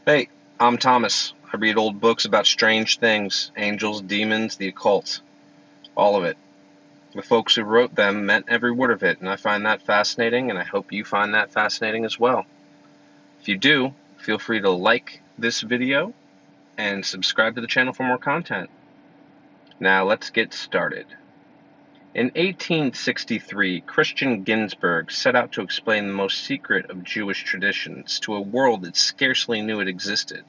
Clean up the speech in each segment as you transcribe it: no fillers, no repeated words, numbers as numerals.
Hey, I'm Thomas. I read old books about strange things, angels, demons, the occult, all of it. The folks who wrote them meant every word of it, and I find that fascinating, and I hope you find that fascinating as well. If you do, feel free to like this video and subscribe to the channel for more content. Now let's get started. In 1863, Christian Ginsburg set out to explain the most secret of Jewish traditions to a world that scarcely knew it existed.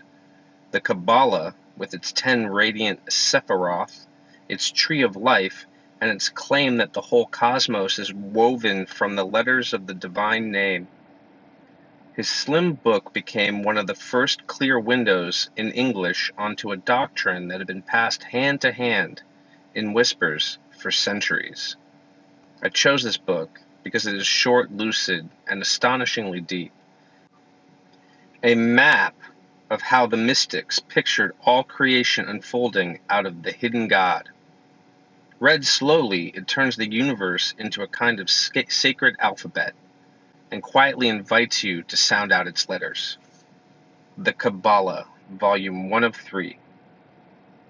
The Kabbalah, with its 10 radiant Sephiroth, its tree of life, and its claim that the whole cosmos is woven from the letters of the divine name. His slim book became one of the first clear windows in English onto a doctrine that had been passed hand to hand in whispers for centuries. I chose this book because it is short, lucid, and astonishingly deep. A map of how the mystics pictured all creation unfolding out of the hidden God. Read slowly, it turns the universe into a kind of sacred alphabet and quietly invites you to sound out its letters. The Kabbalah, Volume 1 of 3,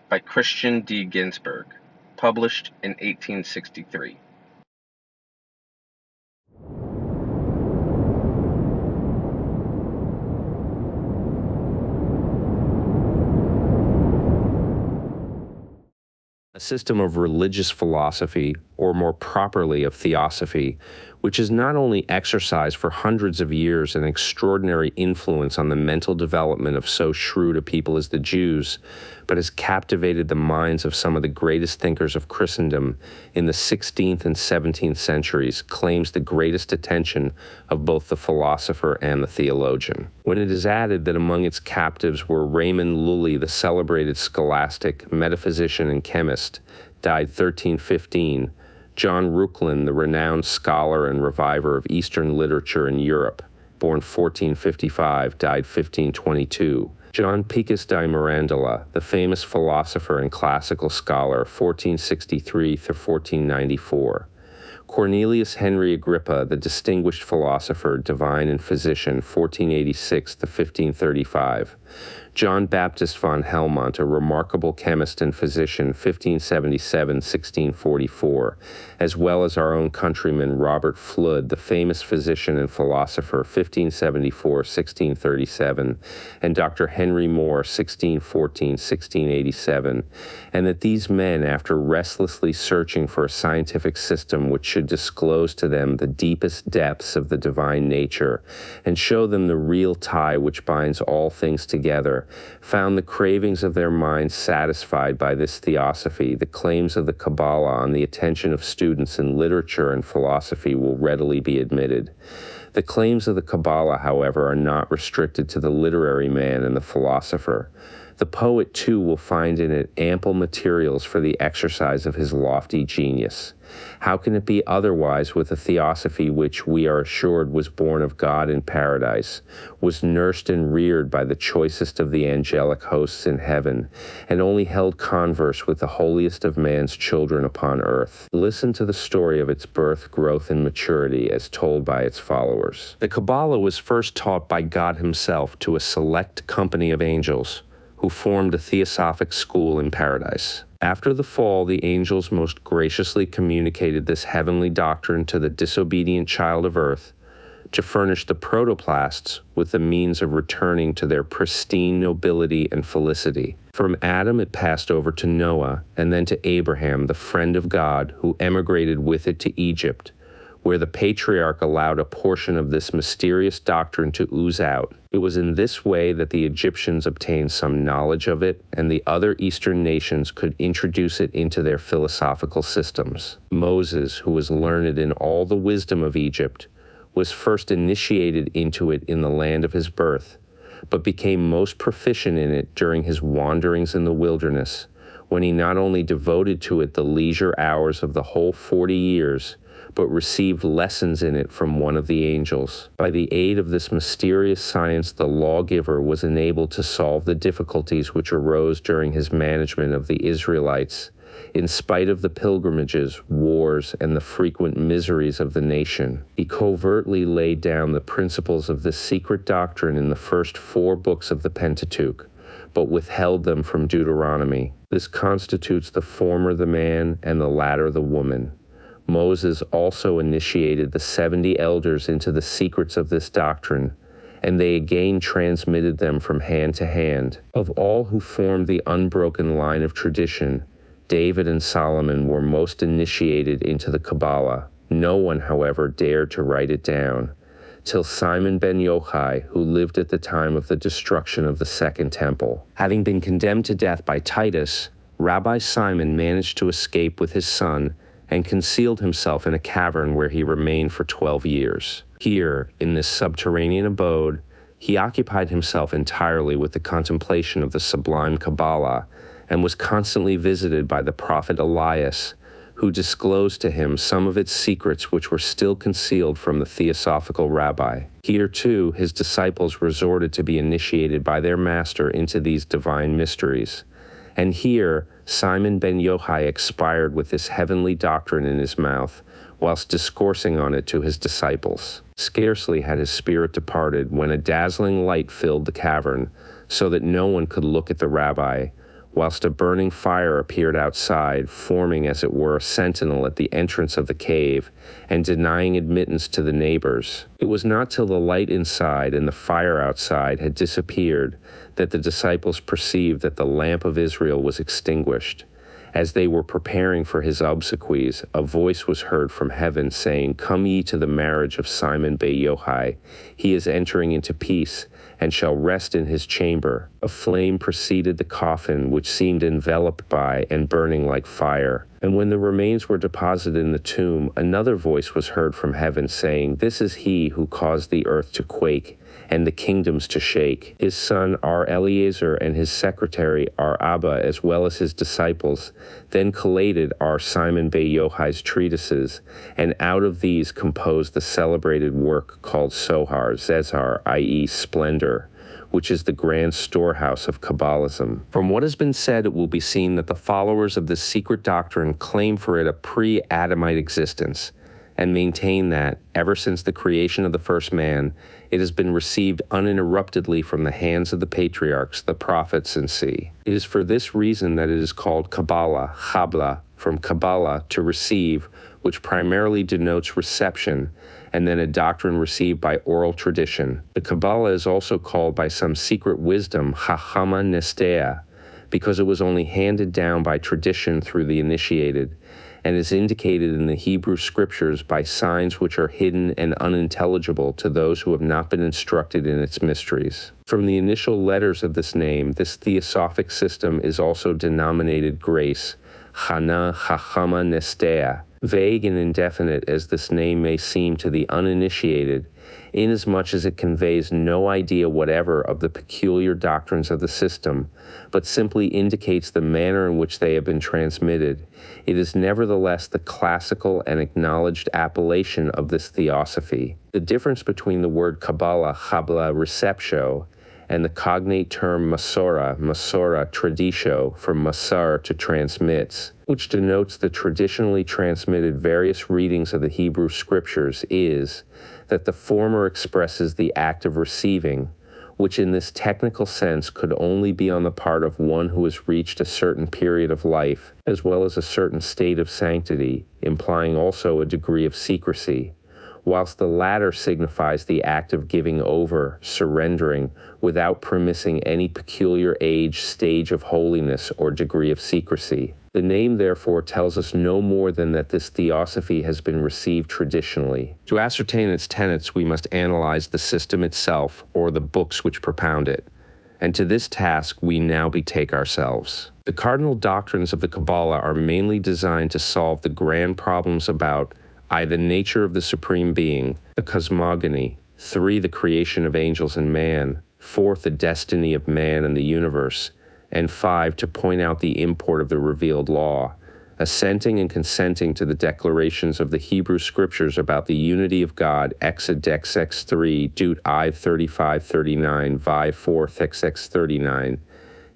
by Christian D. Ginsburg, published in 1863. A system of religious philosophy, or more properly of theosophy, which has not only exercised for hundreds of years an extraordinary influence on the mental development of so shrewd a people as the Jews, but has captivated the minds of some of the greatest thinkers of Christendom in the 16th and 17th centuries, claims the greatest attention of both the philosopher and the theologian. When it is added that among its captives were Raymond Lully, the celebrated scholastic, metaphysician, and chemist, died 1315, John Reuchlin, the renowned scholar and reviver of Eastern literature in Europe, born 1455, died 1522, John Picus di Mirandola, the famous philosopher and classical scholar, 1463 through 1494, Cornelius Henry Agrippa, the distinguished philosopher, divine, and physician, 1486 to 1535, John Baptist von Helmont, a remarkable chemist and physician, 1577-1644, as well as our own countryman Robert Fludd, the famous physician and philosopher, 1574-1637, and Dr. Henry Moore, 1614-1687, and that these men, after restlessly searching for a scientific system which should disclose to them the deepest depths of the divine nature and show them the real tie which binds all things together, found the cravings of their minds satisfied by this theosophy. The claims of the Kabbalah on the attention of students in literature and philosophy will readily be admitted. The claims of the Kabbalah, however, are not restricted to the literary man and the philosopher. The poet, too, will find in it ample materials for the exercise of his lofty genius. How can it be otherwise with a theosophy which, we are assured, was born of God in paradise, was nursed and reared by the choicest of the angelic hosts in heaven, and only held converse with the holiest of man's children upon earth? Listen to the story of its birth, growth, and maturity as told by its followers. The Kabbalah was first taught by God himself to a select company of angels, who formed a theosophic school in paradise. After the fall, the angels most graciously communicated this heavenly doctrine to the disobedient child of earth, to furnish the protoplasts with the means of returning to their pristine nobility and felicity. From Adam it passed over to Noah, and then to Abraham, the friend of God, who emigrated with it to Egypt, where the patriarch allowed a portion of this mysterious doctrine to ooze out. It was in this way that the Egyptians obtained some knowledge of it, and the other Eastern nations could introduce it into their philosophical systems. Moses, who was learned in all the wisdom of Egypt, was first initiated into it in the land of his birth, but became most proficient in it during his wanderings in the wilderness, when he not only devoted to it the leisure hours of the whole 40 years, but received lessons in it from one of the angels. By the aid of this mysterious science, the lawgiver was enabled to solve the difficulties which arose during his management of the Israelites, in spite of the pilgrimages, wars, and the frequent miseries of the nation. He covertly laid down the principles of this secret doctrine in the first 4 books of the Pentateuch, but withheld them from Deuteronomy. This constitutes the former the man and the latter the woman. Moses also initiated the 70 elders into the secrets of this doctrine, and they again transmitted them from hand to hand. Of all who formed the unbroken line of tradition, David and Solomon were most initiated into the Kabbalah. No one, however, dared to write it down, till Simon ben Yochai, who lived at the time of the destruction of the Second Temple. Having been condemned to death by Titus, Rabbi Simon managed to escape with his son and concealed himself in a cavern where he remained for 12 years. Here, in this subterranean abode, he occupied himself entirely with the contemplation of the sublime Kabbalah and was constantly visited by the prophet Elias, who disclosed to him some of its secrets which were still concealed from the theosophical rabbi. Here, too, his disciples resorted to be initiated by their master into these divine mysteries. And here, Simon ben Yochai expired with this heavenly doctrine in his mouth, whilst discoursing on it to his disciples. Scarcely had his spirit departed when a dazzling light filled the cavern, so that no one could look at the rabbi, whilst a burning fire appeared outside, forming as it were a sentinel at the entrance of the cave, and denying admittance to the neighbors. It was not till the light inside and the fire outside had disappeared that the disciples perceived that the lamp of Israel was extinguished. As they were preparing for his obsequies, a voice was heard from heaven saying, "Come ye to the marriage of Simon ben Yochai. He is entering into peace, and shall rest in his chamber." A flame preceded the coffin, which seemed enveloped by and burning like fire. And when the remains were deposited in the tomb, another voice was heard from heaven saying, "This is he who caused the earth to quake and the kingdoms to shake." His son Eliezer and his secretary Abba, as well as his disciples, then collated Simon ben Yochai's treatises, and out of these composed the celebrated work called Zohar, Zezar, i.e. Splendor, which is the grand storehouse of Kabbalism. From what has been said, it will be seen that the followers of this secret doctrine claim for it a pre-Adamite existence, and maintain that, ever since the creation of the first man, it has been received uninterruptedly from the hands of the patriarchs, the prophets, and see. It is for this reason that it is called Kabbalah, Chabla, from Kabbalah, to receive, which primarily denotes reception, and then a doctrine received by oral tradition. The Kabbalah is also called by some secret wisdom Chachama Nestea, because it was only handed down by tradition through the initiated, and is indicated in the Hebrew scriptures by signs which are hidden and unintelligible to those who have not been instructed in its mysteries. From the initial letters of this name, this theosophic system is also denominated grace, Chana Chachama Nestea. Vague and indefinite as this name may seem to the uninitiated, inasmuch as it conveys no idea whatever of the peculiar doctrines of the system, but simply indicates the manner in which they have been transmitted, it is nevertheless the classical and acknowledged appellation of this theosophy. The difference between the word Kabbalah, Chabla, receptio, and the cognate term Masora, traditio, from Masar, to transmits, which denotes the traditionally transmitted various readings of the Hebrew scriptures, is that the former expresses the act of receiving, which in this technical sense could only be on the part of one who has reached a certain period of life, as well as a certain state of sanctity, implying also a degree of secrecy, whilst the latter signifies the act of giving over, surrendering, without premising any peculiar age, stage of holiness, or degree of secrecy. The name, therefore, tells us no more than that this theosophy has been received traditionally. To ascertain its tenets, we must analyze the system itself, or the books which propound it. And to this task we now betake ourselves. The cardinal doctrines of the Kabbalah are mainly designed to solve the grand problems about I, the nature of the Supreme Being, the cosmogony, 3, the creation of angels and man, 4, the destiny of man and the universe, and 5, to point out the import of the revealed law, assenting and consenting to the declarations of the Hebrew scriptures about the unity of God, Exod XX 3, Dut I 35:39, Vi 4 XX 39,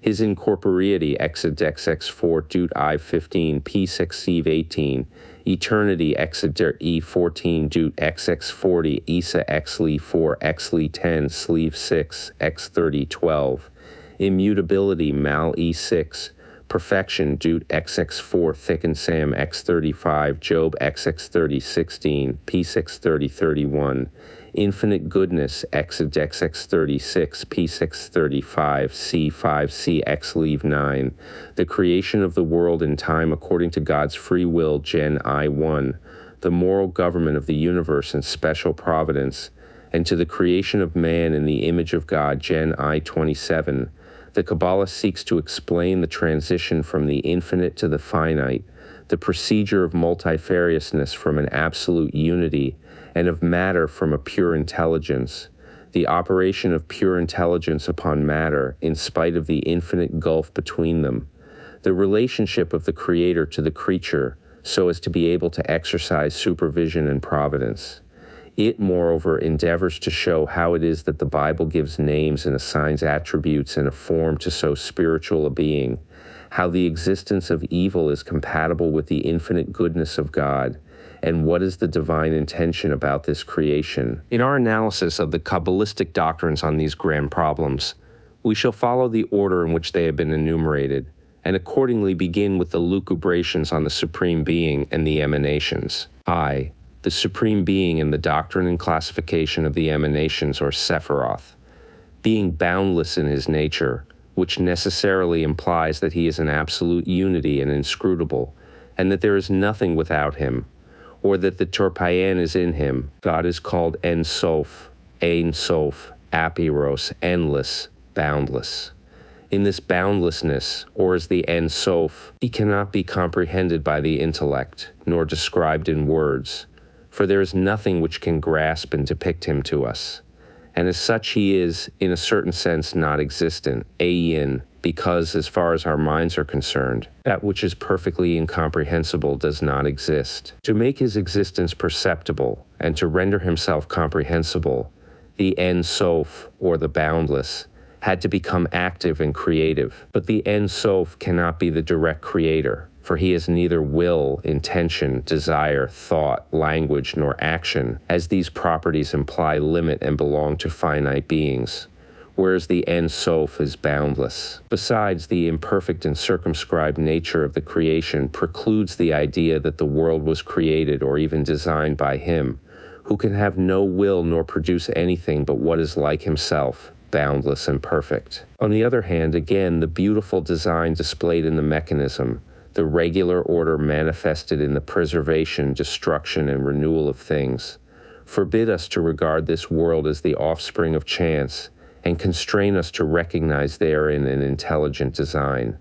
his incorporeity exod xx4 dut I15 p6 18, eternity exod E14 dut xx40 isa xli 4 xli 10 sleeve 6 x30 12, immutability mal E6, perfection dut xx4 thicken sam x35 job xx30 16 p6 31, infinite goodness exod xx36 p6 35 c5 cx leave 9, the creation of the world in time according to God's free will gen I1, the moral government of the universe and special providence, and to the creation of man in the image of God gen I27. The Kabbalah seeks to explain the transition from the infinite to the finite, the procedure of multifariousness from an absolute unity, and of matter from a pure intelligence, the operation of pure intelligence upon matter in spite of the infinite gulf between them, the relationship of the creator to the creature so as to be able to exercise supervision and providence. It, moreover, endeavors to show how it is that the Bible gives names and assigns attributes and a form to so spiritual a being, how the existence of evil is compatible with the infinite goodness of God, and what is the divine intention about this creation. In our analysis of the Kabbalistic doctrines on these grand problems, we shall follow the order in which they have been enumerated, and accordingly begin with the lucubrations on the Supreme Being and the emanations. I, the Supreme Being in the doctrine and classification of the emanations or Sephiroth, being boundless in his nature, which necessarily implies that he is an absolute unity and inscrutable, and that there is nothing without him, or that the Torpayan is in him. God is called En Sof, Ein Sof, Apiros, endless, boundless. In this boundlessness, or as the En Sof, he cannot be comprehended by the intellect, nor described in words, for there is nothing which can grasp and depict him to us. And as such he is, in a certain sense, not existent, ayin, because, as far as our minds are concerned, that which is perfectly incomprehensible does not exist. To make his existence perceptible, and to render himself comprehensible, the En Sof, or the boundless, had to become active and creative. But the En Sof cannot be the direct creator, for he has neither will, intention, desire, thought, language, nor action, as these properties imply limit and belong to finite beings, whereas the En Sof is boundless. Besides, the imperfect and circumscribed nature of the creation precludes the idea that the world was created or even designed by him, who can have no will nor produce anything but what is like himself, boundless and perfect. On the other hand, again, the beautiful design displayed in the mechanism, the regular order manifested in the preservation, destruction, and renewal of things, forbid us to regard this world as the offspring of chance, and constrain us to recognize therein an intelligent design.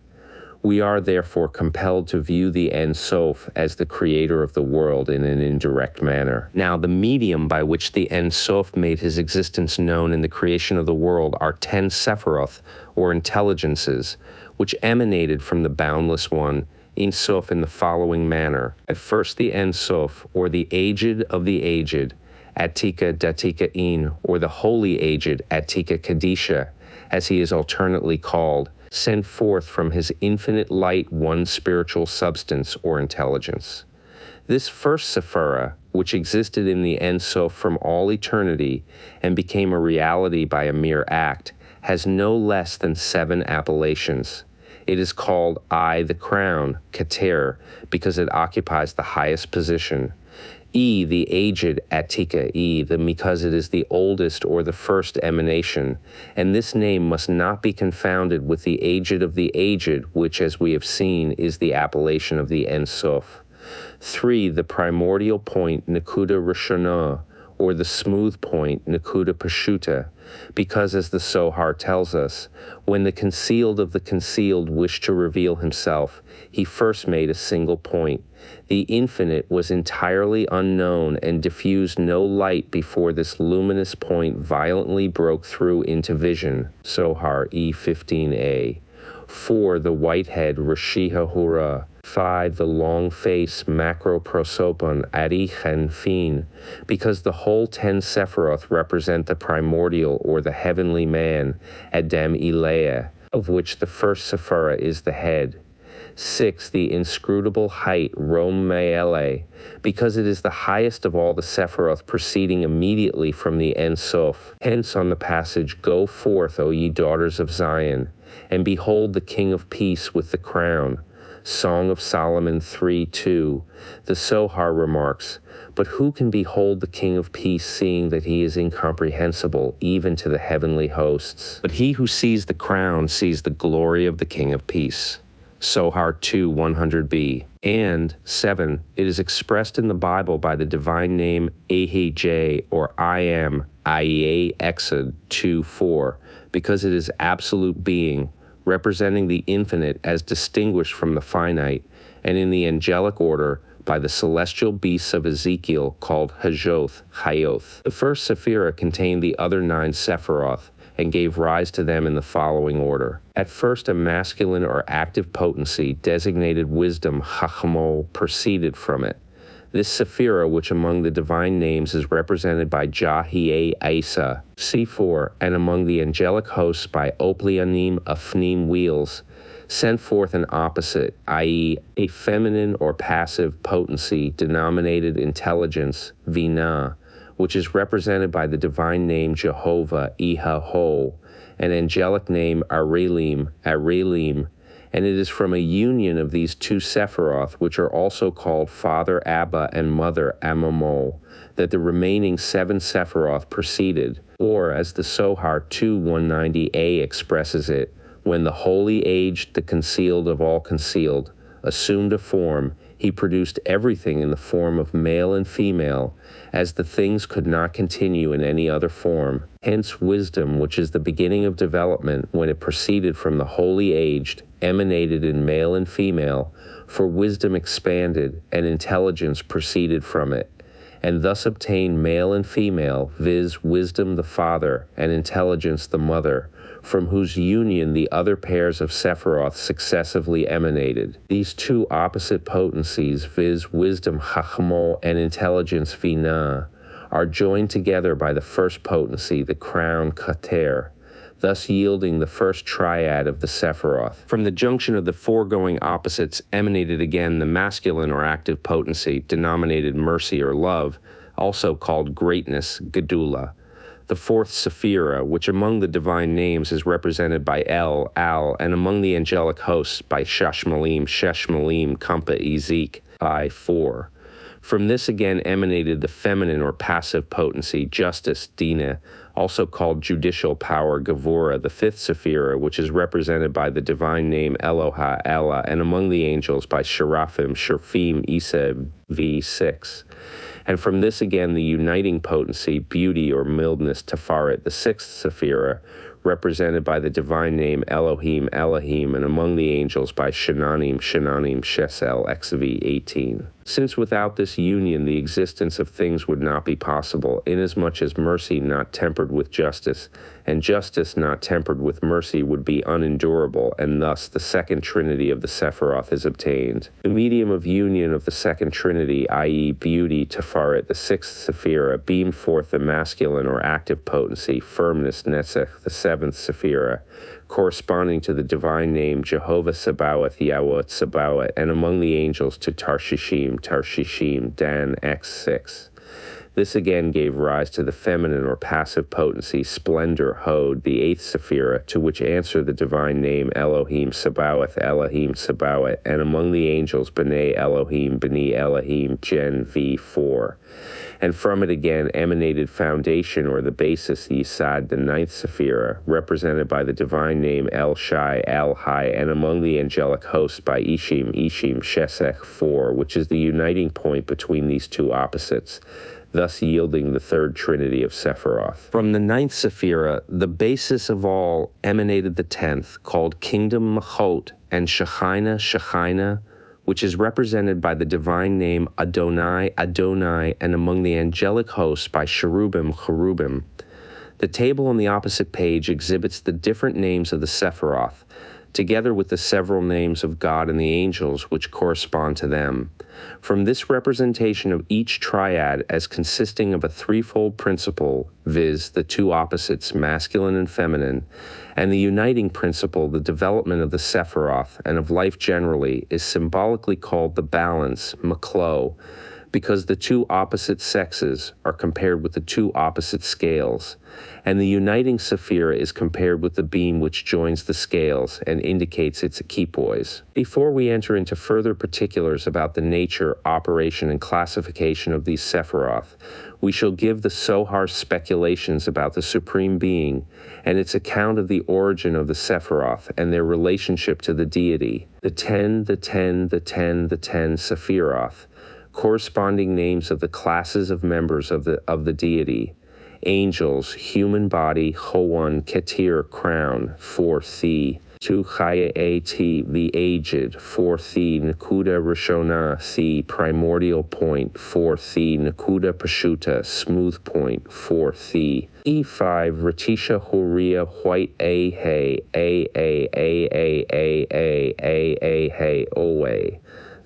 We are therefore compelled to view the En Sof as the creator of the world in an indirect manner. Now, the medium by which the En Sof made his existence known in the creation of the world are 10 Sephiroth, or intelligences, which emanated from the boundless one, Ein Sof, in the following manner. At first the En Sof, or the aged of the aged, Atika Datika In, or the holy aged, Atika Kadisha, as he is alternately called, sent forth from his infinite light one spiritual substance or intelligence. This first Sephira, which existed in the En Sof from all eternity and became a reality by a mere act, has no less than 7 appellations. It is called I, the crown, Keter, because it occupies the highest position. E, the aged, Atika, because it is the oldest or the first emanation, and this name must not be confounded with the aged of the aged, which, as we have seen, is the appellation of the En Sof. 3, the primordial point, Nakuda Rishona, or the smooth point, Nakuda Pashuta, because, as the Sohar tells us, when the concealed of the concealed wished to reveal himself, he first made a single point. The infinite was entirely unknown and diffused no light before this luminous point violently broke through into vision. Sohar E15a. 4, the white head, Rashiha Hura. 5, the long face, Macroprosopon, Arichen Fin, because the whole 10 Sephiroth represent the primordial or the heavenly man, Adam Ilea, of which the first Sephirah is the head. 6. The inscrutable height, Rom Me'ele, because it is the highest of all the Sephiroth, proceeding immediately from the Ein Sof. Hence on the passage, "Go forth, O ye daughters of Zion, and behold the King of Peace with the crown." Song of Solomon 3:2. The Sohar remarks, "But who can behold the King of Peace, seeing that he is incomprehensible, even to the heavenly hosts? But he who sees the crown sees the glory of the King of Peace." Sohar 2:100b. And 7. It is expressed in the Bible by the divine name Ahij, or I am, Ie Exod 2:4, because it is absolute being, representing the infinite as distinguished from the finite, and in the angelic order by the celestial beasts of Ezekiel called Hajoth, Hayoth. The first Sephirah contained the other 9 Sephiroth, and gave rise to them in the following order. At first, a masculine or active potency designated wisdom, Chachmo, proceeded from it. This Sephirah, which among the divine names is represented by Jahie Isa, C4, and among the angelic hosts by Oplianim Afnim wheels, sent forth an opposite, i.e., a feminine or passive potency denominated intelligence, Vina, which is represented by the divine name Jehovah, Iha-Ho, an angelic name Arelim, and it is from a union of these 2 Sephiroth, which are also called Father Abba and Mother Amamo, that the remaining 7 Sephiroth proceeded, or as the Sohar 2:190a expresses it, when the holy aged, the concealed of all concealed, assumed a form, he produced everything in the form of male and female, as the things could not continue in any other form. Hence wisdom, which is the beginning of development, when it proceeded from the holy aged, emanated in male and female, for wisdom expanded, and intelligence proceeded from it, and thus obtained male and female, viz. Wisdom the father, and intelligence the mother, from whose union the other pairs of Sephiroth successively emanated. These 2 opposite potencies, viz. Wisdom Chachmo and intelligence Vina, are joined together by the first potency, the crown Kater, thus yielding the first triad of the Sephiroth. From the junction of the foregoing opposites emanated again the masculine or active potency, denominated mercy or love, also called greatness, Gedula. The 4th Sephirah, which among the divine names is represented by El, Al, and among the angelic hosts by Shashmalim, Kampa, Ezek, I-4. From this again emanated the feminine or passive potency, justice, Dina, also called judicial power, Gevura, the 5th Sephirah, which is represented by the divine name Eloha, Ella, and among the angels by Sheraphim, Sherfim, Isa, V6. And from this again the uniting potency, beauty or mildness, Tefaret, the 6th Sephirah, represented by the divine name Elohim, and among the angels by Shananim, Shesel, XV 18. Since without this union the existence of things would not be possible, inasmuch as mercy not tempered with justice, and justice not tempered with mercy would be unendurable, and thus the second trinity of the Sephiroth is obtained. The medium of union of the second trinity, i.e. beauty, Tefaret, the 6th Sephirah, beamed forth the masculine or active potency, firmness, Netzach, the 7th Sephirah, corresponding to the divine name Jehovah Sabaoth, Yahweh Sabaoth, and among the angels to Tarshishim, Dan, X6. This again gave rise to the feminine or passive potency, splendor, Hod, the 8th Sephirah, to which answer the divine name Elohim Sabaoth, and among the angels B'nai Elohim, Gen V4. And from it again emanated foundation or the basis, Yisad, the 9th Sephirah, represented by the divine name El Shai, and among the angelic hosts by Ishim, Shesech 4, which is the uniting point between these 2 opposites, thus yielding the third trinity of Sephiroth. From the 9th Sephirah, the basis of all, emanated the 10th, called Kingdom Machot, and Shekhinah, which is represented by the divine name Adonai, and among the angelic hosts by Cherubim. The table on the opposite page exhibits the different names of the Sephiroth. together with the several names of God and the angels which correspond to them. From this representation of each triad as consisting of a threefold principle, viz., the two opposites, masculine and feminine, and the uniting principle, the development of the Sephiroth and of life generally, is symbolically called the balance, maklo, because the two opposite sexes are compared with the two opposite scales, and the uniting sephira is compared with the beam which joins the scales and indicates its equipoise. Before we enter into further particulars about the nature, operation, and classification of these Sephiroth, we shall give the Sohar's speculations about the Supreme Being and its account of the origin of the Sephiroth and their relationship to the deity. The 10 Sephiroth, corresponding names of the classes of members of the deity: angels, human body, Chowan, Keter, crown, 4 Thi, 2 Chaya At, the aged, 4 Thi, Nakuda Rishona, Thi, primordial point, 4 Thi, Nakuda Pashuta, smooth point, 4 Thi, E5, Ratisha Horia, white A Hey, Hey, Owe,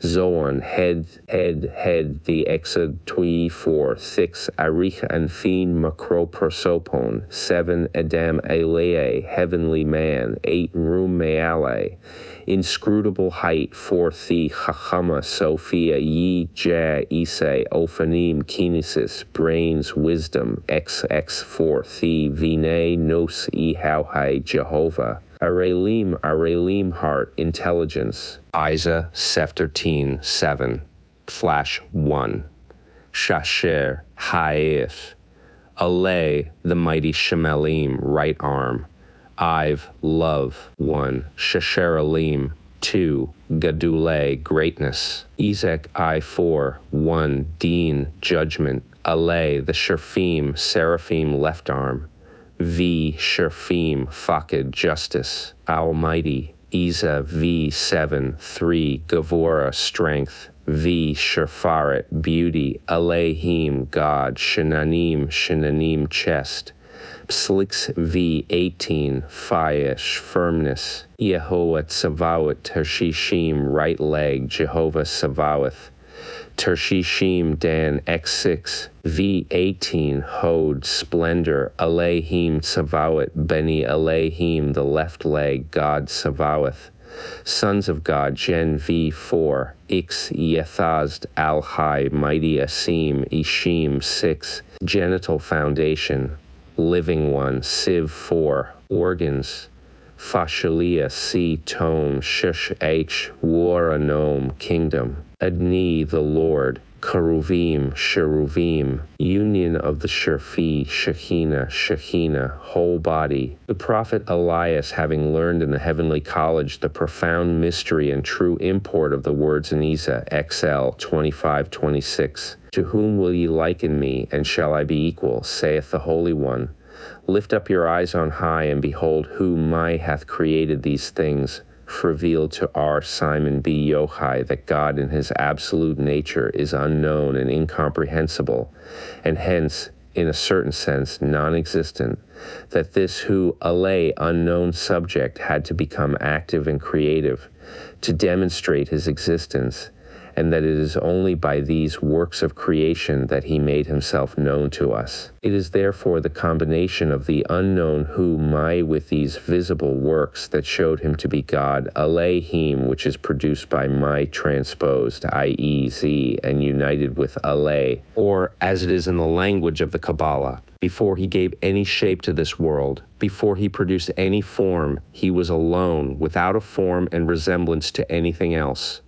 Zoan, head, the exad tui 4, 6, Arich and Fiend Macroprosopon, 7, Adam Alea, heavenly man, 8, Rum Meale, inscrutable height, 4, Thi, Chachama, Sophia, Yi, Ja, Ise, Ophanim, Kinesis, brains, wisdom, XX, 4, Thi, Vine, Nos, Ihauhai, Jehovah, Arelim heart, intelligence, Isa, Sefterteen, 7, Flash 1, Shasher, Haif, Ale, the mighty Shemelim, right arm, Ive, love, 1, Shasheralim, 2, Gadule, greatness, Ezek, I4, 1, Dean, judgment, Ale, the Sherfim, seraphim, left arm, V, Sherfim, Fakid, justice, Almighty, Isa, V7, 3, Gavora, strength, V, Sherfaret, beauty, Alehim, God, Shinanim, chest, Pslix, V18, Fayesh, firmness, Yehoah, Tsavawat, Tershishim, right leg, Jehovah Savawath, Tershishim, Dan, X6, V18, Hod, splendor, Alehim, Tsavawat, Beni Alehim, the left leg, God Savawath, sons of God, Gen V4, Ix, Yethazd, Al-Hai, mighty Asim, Ishim, 6, genital foundation, living one, Siv 4, organs, Fashalia, C, tome, Shush, H, Waranom, kingdom, Adni, the Lord, Keruvim, Cheruvim, union of the Sherfi, Shekhinah, whole body. The prophet Elias, having learned in the heavenly college the profound mystery and true import of the words in Isa, XL 25:26, to whom will ye liken me, and shall I be equal, saith the Holy One. Lift up your eyes on high, and behold who hath created these things, revealed to our Simon B. Yochai that God in his absolute nature is unknown and incomprehensible, and hence, in a certain sense, non-existent, that this who allay unknown subject had to become active and creative, to demonstrate his existence, and that it is only by these works of creation that he made himself known to us. It is therefore the combination of the unknown who with these visible works that showed him to be God, Alehim, which is produced by transposed, i.e. Z, and united with Ale, or as it is in the language of the Kabbalah, before he gave any shape to this world, before he produced any form, he was alone, without a form and resemblance to anything else.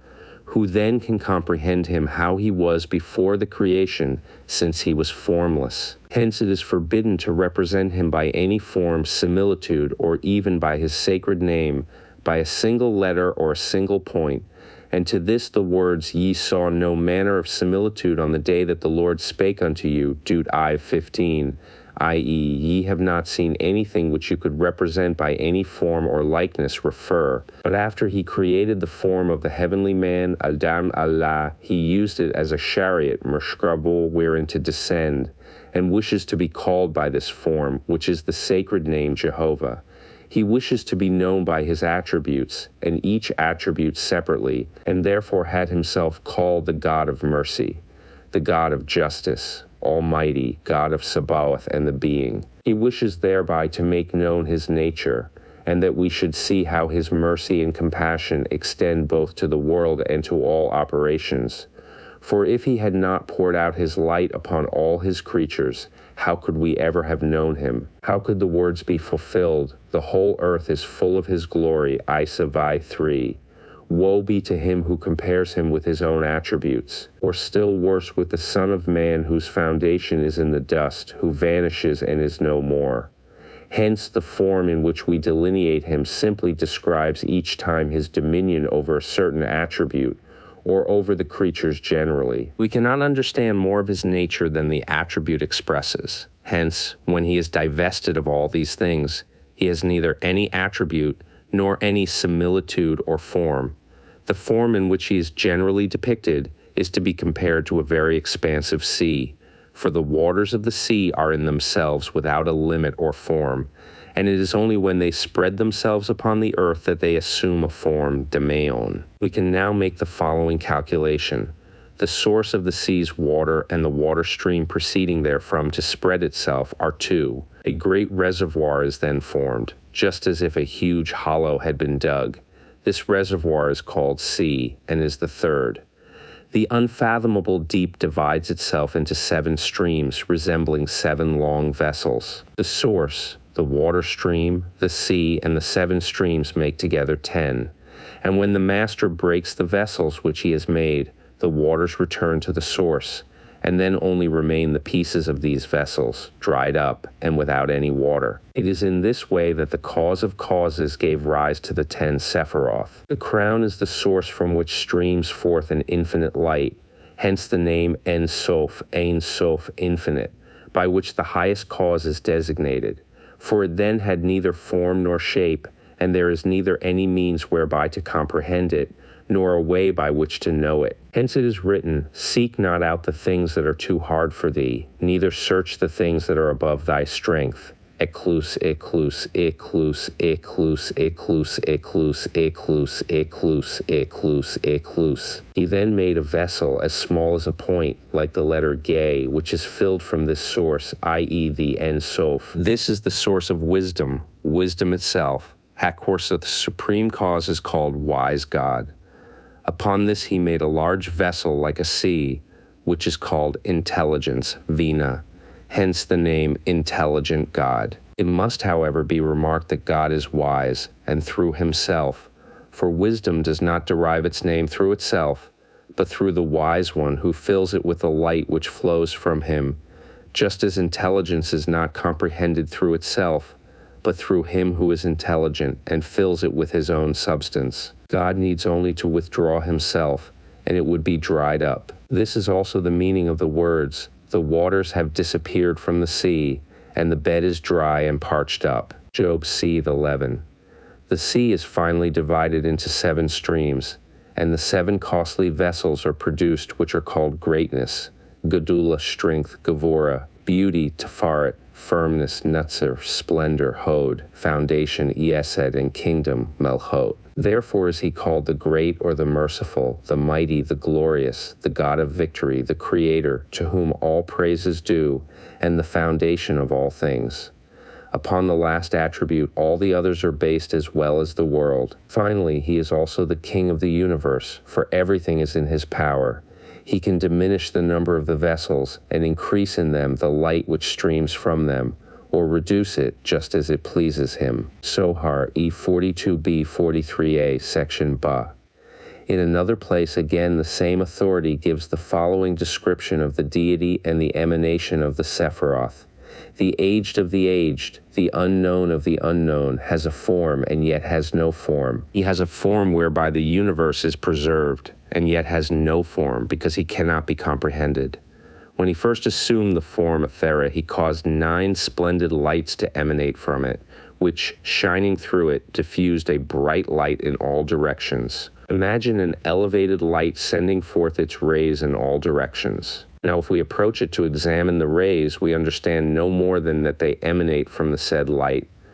Who then can comprehend him how he was before the creation, since he was formless? Hence it is forbidden to represent him by any form, similitude, or even by his sacred name, by a single letter or a single point. And to this the words, ye saw no manner of similitude on the day that the Lord spake unto you, Jude I 15, i.e., ye have not seen anything which you could represent by any form or likeness, refer. But after he created the form of the heavenly man, Adam Allah, he used it as a chariot, mershkrabul, wherein to descend, and wishes to be called by this form, which is the sacred name Jehovah. He wishes to be known by his attributes, and each attribute separately, and therefore had himself called the God of mercy, the God of justice, Almighty, God of Sabaoth and the being. He wishes thereby to make known his nature, and that we should see how his mercy and compassion extend both to the world and to all operations. For if he had not poured out his light upon all his creatures, how could we ever have known him? How could the words be fulfilled? The whole earth is full of his glory, Isaiah 3. Woe be to him who compares him with his own attributes, or still worse with the Son of Man whose foundation is in the dust, who vanishes and is no more. Hence the form in which we delineate him simply describes each time his dominion over a certain attribute, or over the creatures generally. We cannot understand more of his nature than the attribute expresses. Hence, when he is divested of all these things, he has neither any attribute nor any similitude or form. The form in which he is generally depicted is to be compared to a very expansive sea, for the waters of the sea are in themselves without a limit or form, and it is only when they spread themselves upon the earth that they assume a form, daimon. We can now make the following calculation. The source of the sea's water and the water stream proceeding therefrom to spread itself are two. A great reservoir is then formed, just as if a huge hollow had been dug. This reservoir is called sea, and is the third. The unfathomable deep divides itself into 7 streams, resembling 7 long vessels. The source, the water stream, the sea, and the 7 streams make together 10. And when the master breaks the vessels which he has made, the waters return to the source, and then only remain the pieces of these vessels, dried up and without any water. It is in this way that the cause of causes gave rise to the 10 Sephiroth. The crown is the source from which streams forth an infinite light, hence the name Ein Sof, infinite, by which the highest cause is designated. For it then had neither form nor shape, and there is neither any means whereby to comprehend it, nor a way by which to know it. Hence it is written, Seek not out the things that are too hard for thee, neither search the things that are above thy strength. Ecluse. He then made a vessel as small as a point, like the letter Gay, which is filled from this source, i.e. the Ein Sof. This is the source of wisdom, wisdom itself. Hakorsa, the supreme cause, is called Wise God. Upon this he made a large vessel like a sea, which is called Intelligence, Vina, hence the name Intelligent God. It must, however, be remarked that God is wise, and through himself, for wisdom does not derive its name through itself, but through the wise one who fills it with the light which flows from him, just as intelligence is not comprehended through itself, but through him who is intelligent and fills it with his own substance. God needs only to withdraw himself, and it would be dried up. This is also the meaning of the words, the waters have disappeared from the sea, and the bed is dry and parched up. Job c. 11. The sea is finally divided into 7 streams, and the 7 costly vessels are produced, which are called greatness, Gedula, strength, Gevura, beauty, Tifaret, firmness, Nutzer, splendor, Hod, foundation, Esed, and kingdom, Melchot. Therefore is he called the great or the merciful, the mighty, the glorious, the God of victory, the Creator, to whom all praise is due, and the foundation of all things. Upon the last attribute, all the others are based as well as the world. Finally, he is also the King of the universe, for everything is in his power. He can diminish the number of the vessels and increase in them the light which streams from them, or reduce it just as it pleases him. Sohar E42b 43a section Ba. In another place again the same authority gives the following description of the deity and the emanation of the Sephiroth. The aged of the aged, the unknown of the unknown, has a form and yet has no form. He has a form whereby the universe is preserved, and yet has no form because he cannot be comprehended. When he first assumed the form of Thera, he caused 9 splendid lights to emanate from it, which, shining through it, diffused a bright light in all directions. Imagine an elevated light sending forth its rays in all directions. Now, if we approach it to examine the rays, we understand no more than that they emanate from the said light,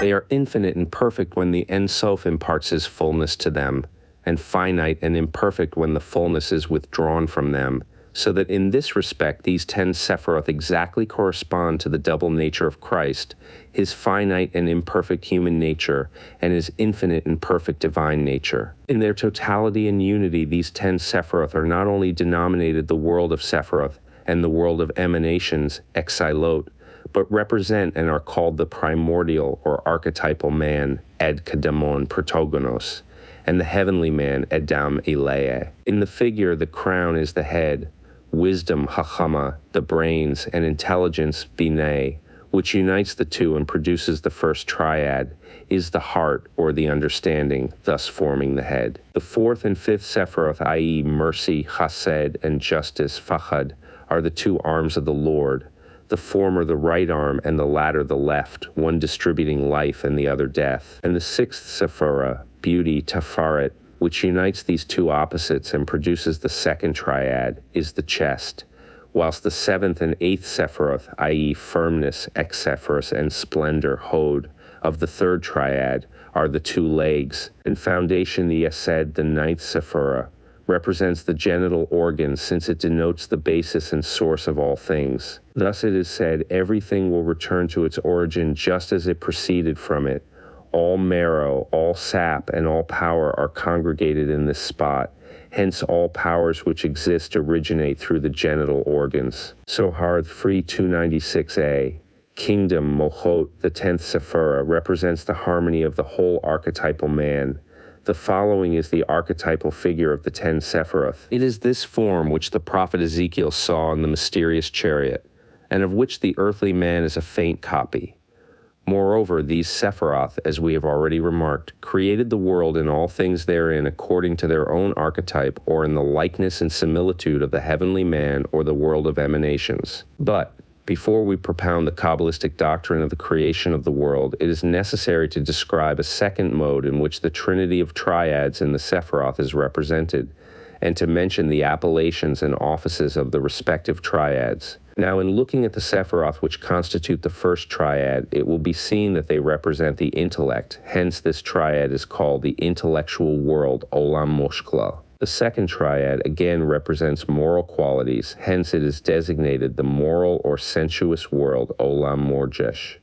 They are infinite and perfect when the Ein Sof imparts his fullness to them, and finite and imperfect when the fullness is withdrawn from them, so that in this respect these 10 Sephiroth exactly correspond to the double nature of Christ, his finite and imperfect human nature, and his infinite and perfect divine nature. In their totality and unity, these 10 Sephiroth are not only denominated the world of Sephiroth and the world of emanations, Exilot, but represent and are called the primordial or archetypal man, Ed Kadamon Protogonos, and the heavenly man, Edam Elea. In the figure, the crown is the head, wisdom, Chachama, the brains, and intelligence, Bineh, which unites the two and produces the first triad, is the heart or the understanding, thus forming the head. The fourth and fifth Sephiroth, i.e. mercy, Chesed, and justice, Fachad, are the two arms of the Lord, the former the right arm and the latter the left, one distributing life and the other death. And the sixth Sephirah, beauty, Tafaret, which unites these two opposites and produces the second triad, is the chest, whilst the seventh and eighth Sephiroth, i.e. firmness, Exephorus, and splendor, Hod, of the third triad, are the two legs, and foundation, the Yesed, the ninth Sephirah, represents the genital organ, since it denotes the basis and source of all things. Thus it is said, everything will return to its origin just as it proceeded from it. All marrow, all sap, and all power are congregated in this spot. Hence all powers which exist originate through the genital organs. Sohar 3:296a. Kingdom, Mohot, the 10th Sephirah, represents the harmony of the whole archetypal man. The following is the archetypal figure of the 10 Sephiroth. It is this form which the prophet Ezekiel saw in the mysterious chariot, and of which the earthly man is a faint copy. Moreover, these Sephiroth, as we have already remarked, created the world and all things therein according to their own archetype, or in the likeness and similitude of the heavenly man or the world of emanations. But before we propound the Kabbalistic doctrine of the creation of the world, it is necessary to describe a second mode in which the trinity of triads in the Sephiroth is represented, and to mention the appellations and offices of the respective triads. Now, in looking at the Sephiroth which constitute the first triad, it will be seen that they represent the intellect, hence this triad is called the intellectual world, Olam Moshkla. The second triad again represents moral qualities, hence it is designated the moral or sensuous world, Olam Morjesh,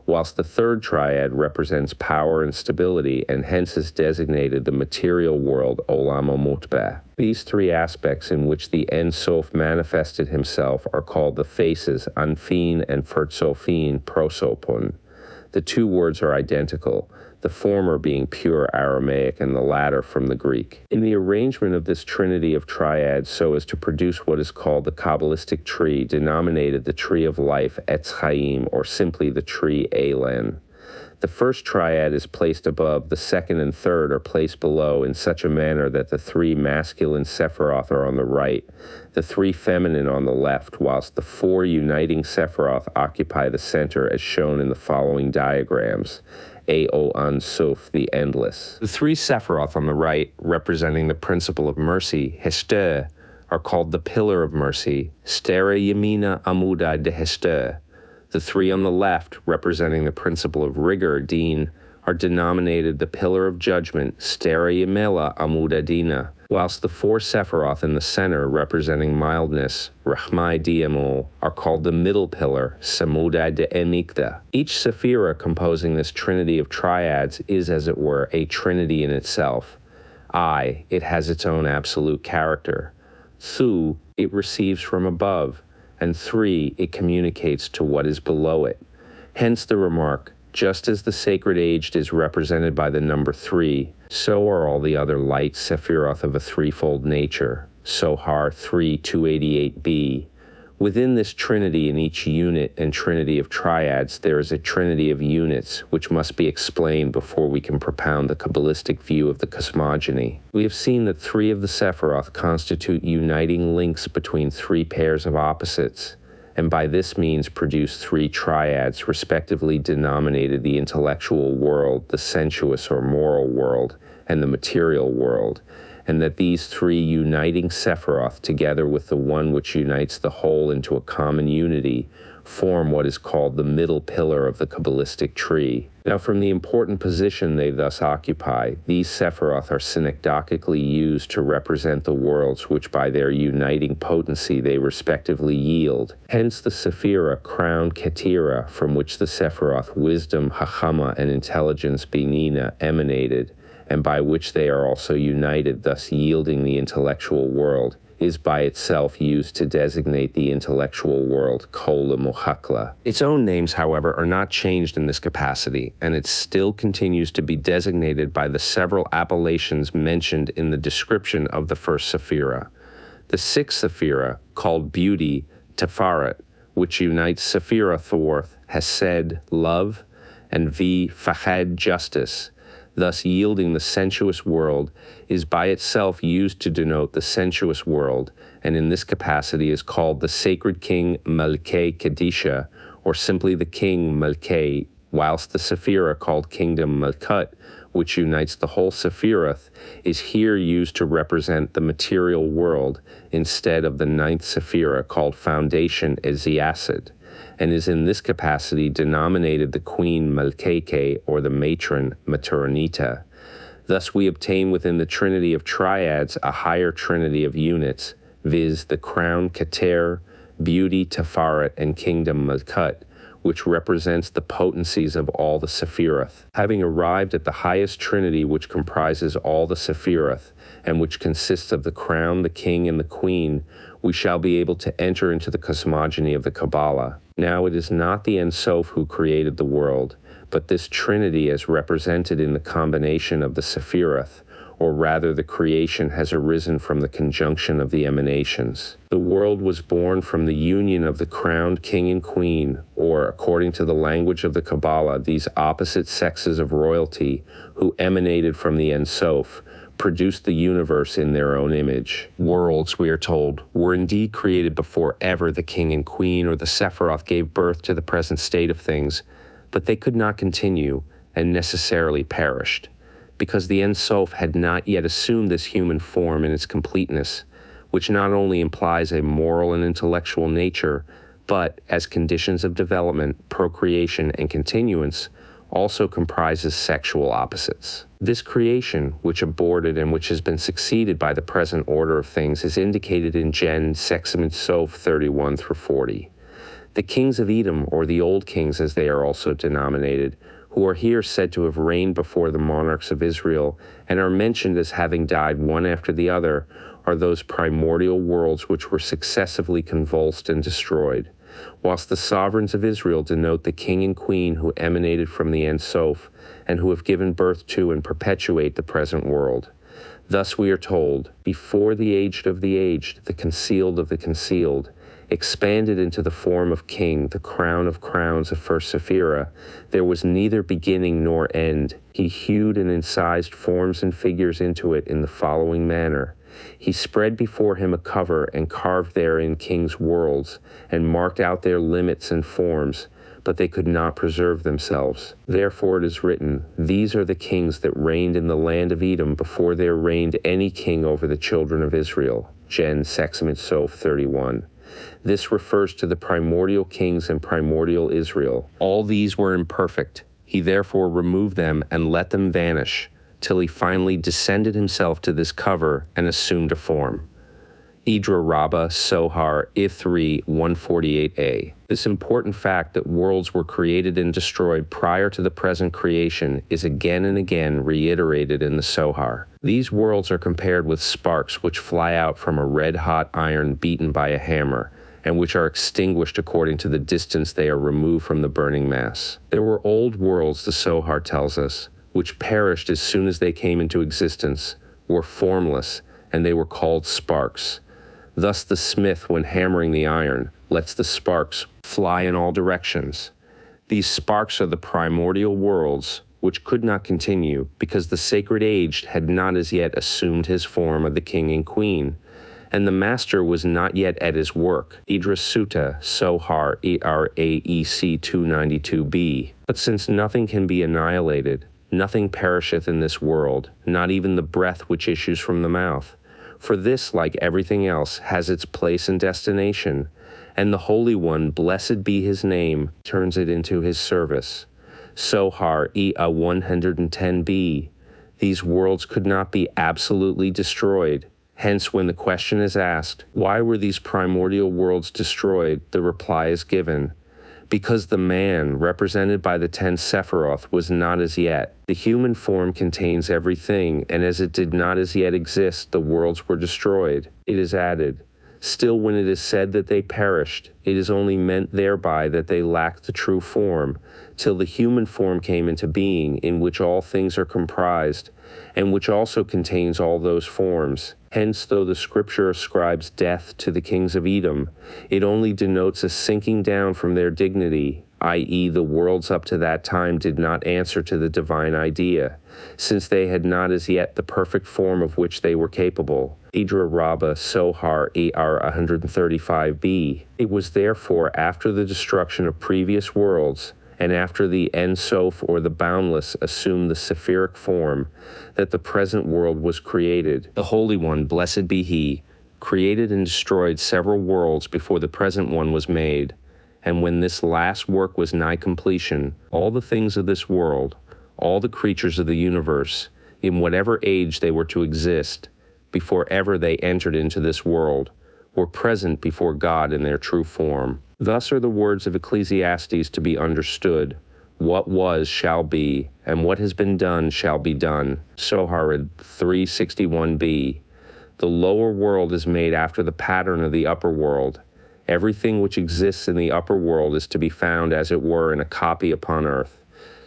whilst the third triad represents power and stability and hence is designated the material world Olam Mutbeh. These three aspects in which the Ein Sof manifested himself are called the faces Anfin and Fertzofin Prosopon. The two words are identical, the former being pure Aramaic and the latter from the Greek. In the arrangement of this trinity of triads so as to produce what is called the Kabbalistic tree, denominated the tree of life Etz Chaim, or simply the tree Elen. The first triad is placed above, the second and third are placed below in such a manner that the three masculine Sephiroth are on the right, the three feminine on the left, whilst the four uniting Sephiroth occupy the center as shown in the following diagrams. An Sof, the endless. The three Sephiroth on the right, representing the principle of mercy, Hester, are called the pillar of mercy, Stere Yamina Amuda de Hester. The three on the left, representing the principle of rigor, Din, are denominated the pillar of judgment, Stere Yamela Amuda Dina, whilst the four Sephiroth in the center, representing mildness, Rahmai Diamol, are called the middle pillar, Samuda de Enikda. Each Sephira composing this trinity of triads is, as it were, a trinity in itself. It has its own absolute character. Thu, it receives from above. And 3, it communicates to what is below it. Hence the remark, just as the sacred aged is represented by the number 3, so are all the other light Sephiroth of a threefold nature, Sohar 3288b. Within this trinity in each unit and trinity of triads, there is a trinity of units, which must be explained before we can propound the Kabbalistic view of the cosmogony. We have seen that 3 of the Sephiroth constitute uniting links between 3 pairs of opposites, and by this means produce 3 triads, respectively denominated the intellectual world, the sensuous or moral world, and the material world, and that these 3 uniting Sephiroth, together with the one which unites the whole into a common unity, form what is called the middle pillar of the Kabbalistic tree. Now, from the important position they thus occupy, these Sephiroth are synecdochically used to represent the worlds which by their uniting potency they respectively yield. Hence the Sephira crowned Ketira, from which the Sephiroth wisdom, Hachama, and intelligence, Binina, emanated, and by which they are also united, thus yielding the intellectual world, is by itself used to designate the intellectual world, Kola Mohakla. Its own names, however, are not changed in this capacity, and it still continues to be designated by the several appellations mentioned in the description of the first Sephira. The sixth Sephira, called Beauty, Tefaret, which unites Sephira Thorth, Hesed, love, and Fachad, justice, thus yielding the sensuous world, is by itself used to denote the sensuous world, and in this capacity is called the sacred king Malkei Kadisha, or simply the king Malkei, whilst the Sephira called kingdom Malkut, which unites the whole Sephiroth, is here used to represent the material world instead of the ninth Sephira called foundation Eziasid, and is in this capacity denominated the queen Malkeke, or the matron Maternita. Thus we obtain within the trinity of triads a higher trinity of units, viz. The crown Keter, beauty Tefaret, and kingdom Malkut, which represents the potencies of all the Sephiroth. Having arrived at the highest trinity which comprises all the Sephiroth, and which consists of the crown, the king, and the queen, we shall be able to enter into the cosmogony of the Kabbalah. Now it is not the Ein Sof who created the world, but this trinity as represented in the combination of the Sephiroth, or rather the creation has arisen from the conjunction of the emanations. The world was born from the union of the crowned king and queen, or, according to the language of the Kabbalah, these opposite sexes of royalty, who emanated from the Ein Sof, produced the universe in their own image. Worlds, we are told, were indeed created before ever the king and queen or the Sephiroth gave birth to the present state of things, but they could not continue, and necessarily perished, because the Ein Sof had not yet assumed this human form in its completeness, which not only implies a moral and intellectual nature, but, as conditions of development, procreation, and continuance, also comprises sexual opposites. This creation, which aborted and which has been succeeded by the present order of things, is indicated in Gen Sexamid Sof 31 through 40. The kings of Edom, or the old kings as they are also denominated, who are here said to have reigned before the monarchs of Israel and are mentioned as having died one after the other, are those primordial worlds which were successively convulsed and destroyed, whilst the sovereigns of Israel denote the king and queen who emanated from the Ein Sof and who have given birth to and perpetuate the present world. Thus we are told, before the aged of the aged, the concealed of the concealed, expanded into the form of king, the crown of crowns of first Sephirah, there was neither beginning nor end. He hewed and incised forms and figures into it in the following manner. He spread before him a cover and carved therein kings' worlds, and marked out their limits and forms, but they could not preserve themselves. Therefore it is written, These are the kings that reigned in the land of Edom before there reigned any king over the children of Israel. Gen. Sexament Soph 31. This refers to the primordial kings and primordial Israel. All these were imperfect. He therefore removed them and let them vanish, till he finally descended himself to this cover and assumed a form. Idra Rabbah Sohar Ithri 148a. This important fact that worlds were created and destroyed prior to the present creation is again and again reiterated in the Sohar. These worlds are compared with sparks which fly out from a red-hot iron beaten by a hammer, and which are extinguished according to the distance they are removed from the burning mass. There were old worlds, the Sohar tells us, which perished as soon as they came into existence, were formless, and they were called sparks. Thus the smith, when hammering the iron, lets the sparks fly in all directions. These sparks are the primordial worlds, which could not continue, because the sacred aged had not as yet assumed his form of the king and queen, and the master was not yet at his work. Idris Sutta, Sohar, ERAEC 292b. But since nothing can be annihilated, nothing perisheth in this world, not even the breath which issues from the mouth. For this, like everything else, has its place and destination, and the Holy One, blessed be his name, turns it into his service. Sohar, EA 110b. These worlds could not be absolutely destroyed. Hence, when the question is asked, why were these primordial worlds destroyed, the reply is given, because the man, represented by the 10 Sephiroth, was not as yet. The human form contains everything, and as it did not as yet exist, the worlds were destroyed. It is added, still when it is said that they perished, it is only meant thereby that they lacked the true form, till the human form came into being, in which all things are comprised, and which also contains all those forms. Hence, though the scripture ascribes death to the kings of Edom, it only denotes a sinking down from their dignity, i.e. the worlds up to that time did not answer to the divine idea, since they had not as yet the perfect form of which they were capable. Idra Rabbah Sohar ER 135b. It was therefore after the destruction of previous worlds, and after the Ein Sof or the boundless assumed the Sephiric form, that the present world was created. The Holy One, blessed be he, created and destroyed several worlds before the present one was made, and when this last work was nigh completion, all the things of this world, all the creatures of the universe, in whatever age they were to exist, before ever they entered into this world, were present before God in their true form. Thus are the words of Ecclesiastes to be understood. What was shall be, and what has been done shall be done. Soharid 361b. The lower world is made after the pattern of the upper world. Everything which exists in the upper world is to be found, as it were, in a copy upon earth.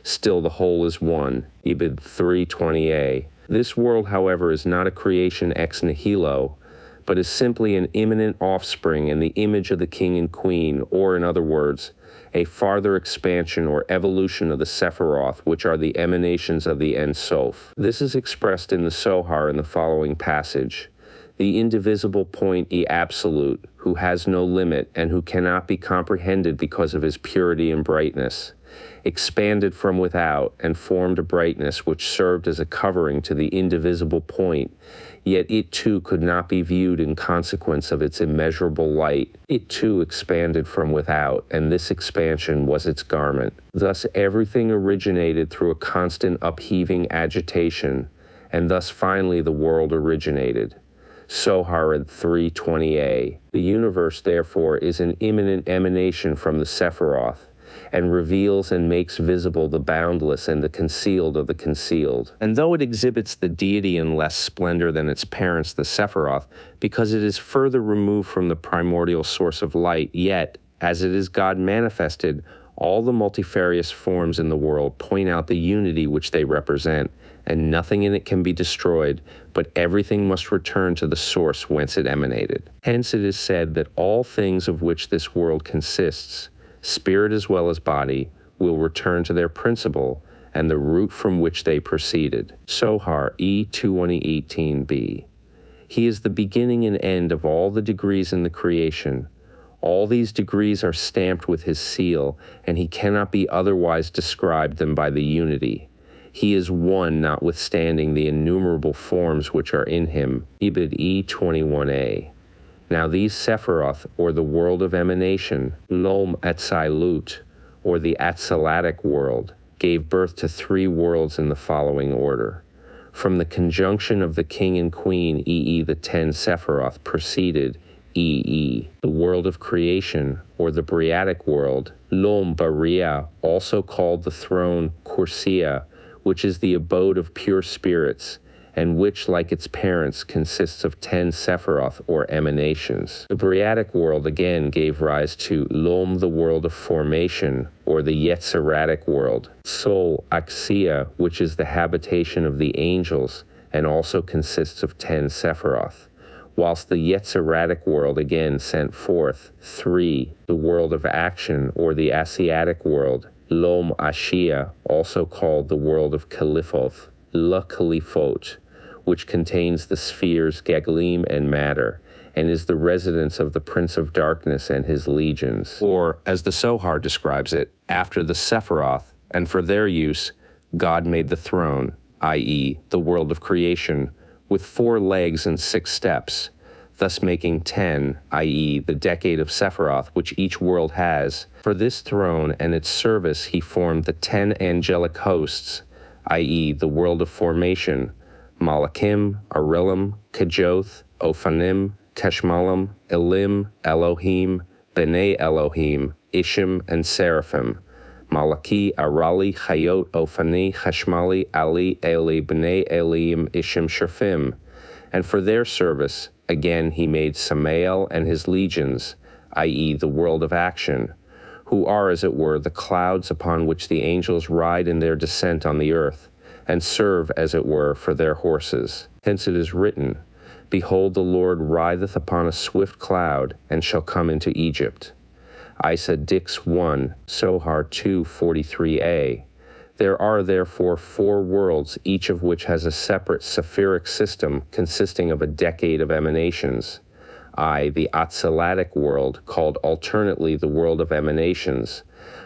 Still the whole is one. Ibid 320a. This world, however, is not a creation ex nihilo, but is simply an imminent offspring and the image of the king and queen, or in other words, a farther expansion or evolution of the Sephiroth, which are the emanations of the Ein Sof. This is expressed in the Sohar in the following passage. The indivisible point, the absolute, who has no limit and who cannot be comprehended because of his purity and brightness, expanded from without and formed a brightness which served as a covering to the indivisible point, yet it too could not be viewed in consequence of its immeasurable light. It too expanded from without, and this expansion was its garment. Thus everything originated through a constant upheaving agitation, and thus finally the world originated. Sohar 3:20a. The universe, therefore, is an immanent emanation from the Sephiroth, and reveals and makes visible the boundless and the concealed of the concealed. And though it exhibits the deity in less splendor than its parents, the Sephiroth, because it is further removed from the primordial source of light, yet, as it is God manifested, all the multifarious forms in the world point out the unity which they represent, and nothing in it can be destroyed, but everything must return to the source whence it emanated. Hence it is said that all things of which this world consists, spirit as well as body, will return to their principle and the root from which they proceeded. Sohar E 218b. He is the beginning and end of all the degrees in the creation. All these degrees are stamped with his seal, and he cannot be otherwise described than by the unity. He is one, notwithstanding the innumerable forms which are in him. Ibid E 21a. Now these Sephiroth, or the world of emanation, Lom Atzilut, or the Atzalatic world, gave birth to 3 worlds in the following order. From the conjunction of the king and queen, e.e. the 10 Sephiroth, proceeded, e.e. the world of creation, or the Briatic world, Lom Baria, also called the throne Kursia, which is the abode of pure spirits, and which, like its parents, consists of 10 Sephiroth, or emanations. The Briatic world again gave rise to Lom, the world of formation, or the Yetziratic world, Sol Axia, which is the habitation of the angels, and also consists of 10 Sephiroth, whilst the Yetziratic world again sent forth 3, the world of action, or the Asiatic world, Lom Ashia, also called the world of Kalifoth, La Kalifot, which contains the spheres Gaglim and matter, and is the residence of the Prince of Darkness and his legions. Or, as the Sohar describes it, after the Sephiroth, and for their use, God made the throne, i.e., the world of creation, with 4 legs and 6 steps, thus making 10, i.e., the decade of Sephiroth, which each world has. For this throne and its service he formed the 10 angelic hosts, i.e., the world of formation, Malakim, Arilim, Kajoth, Ophanim, Teshmalim, Elim, Elohim, B'nai Elohim, Ishim, and Seraphim, Malaki, Arali, Chayot, Ophani, Chashmali, Ali, Eli, B'nai Elim, Ishim, Shafim. And for their service, again he made Samael and his legions, i.e. the world of action, who are, as it were, the clouds upon which the angels ride in their descent on the earth, and serve, as it were, for their horses. Hence it is written, Behold, the Lord rideth upon a swift cloud, and shall come into Egypt. Isa Dix 1, Sohar 2:43a. There are therefore 4 worlds, each of which has a separate Sephiric system consisting of a decade of emanations. The Atzalatic world, called alternately the world of emanations,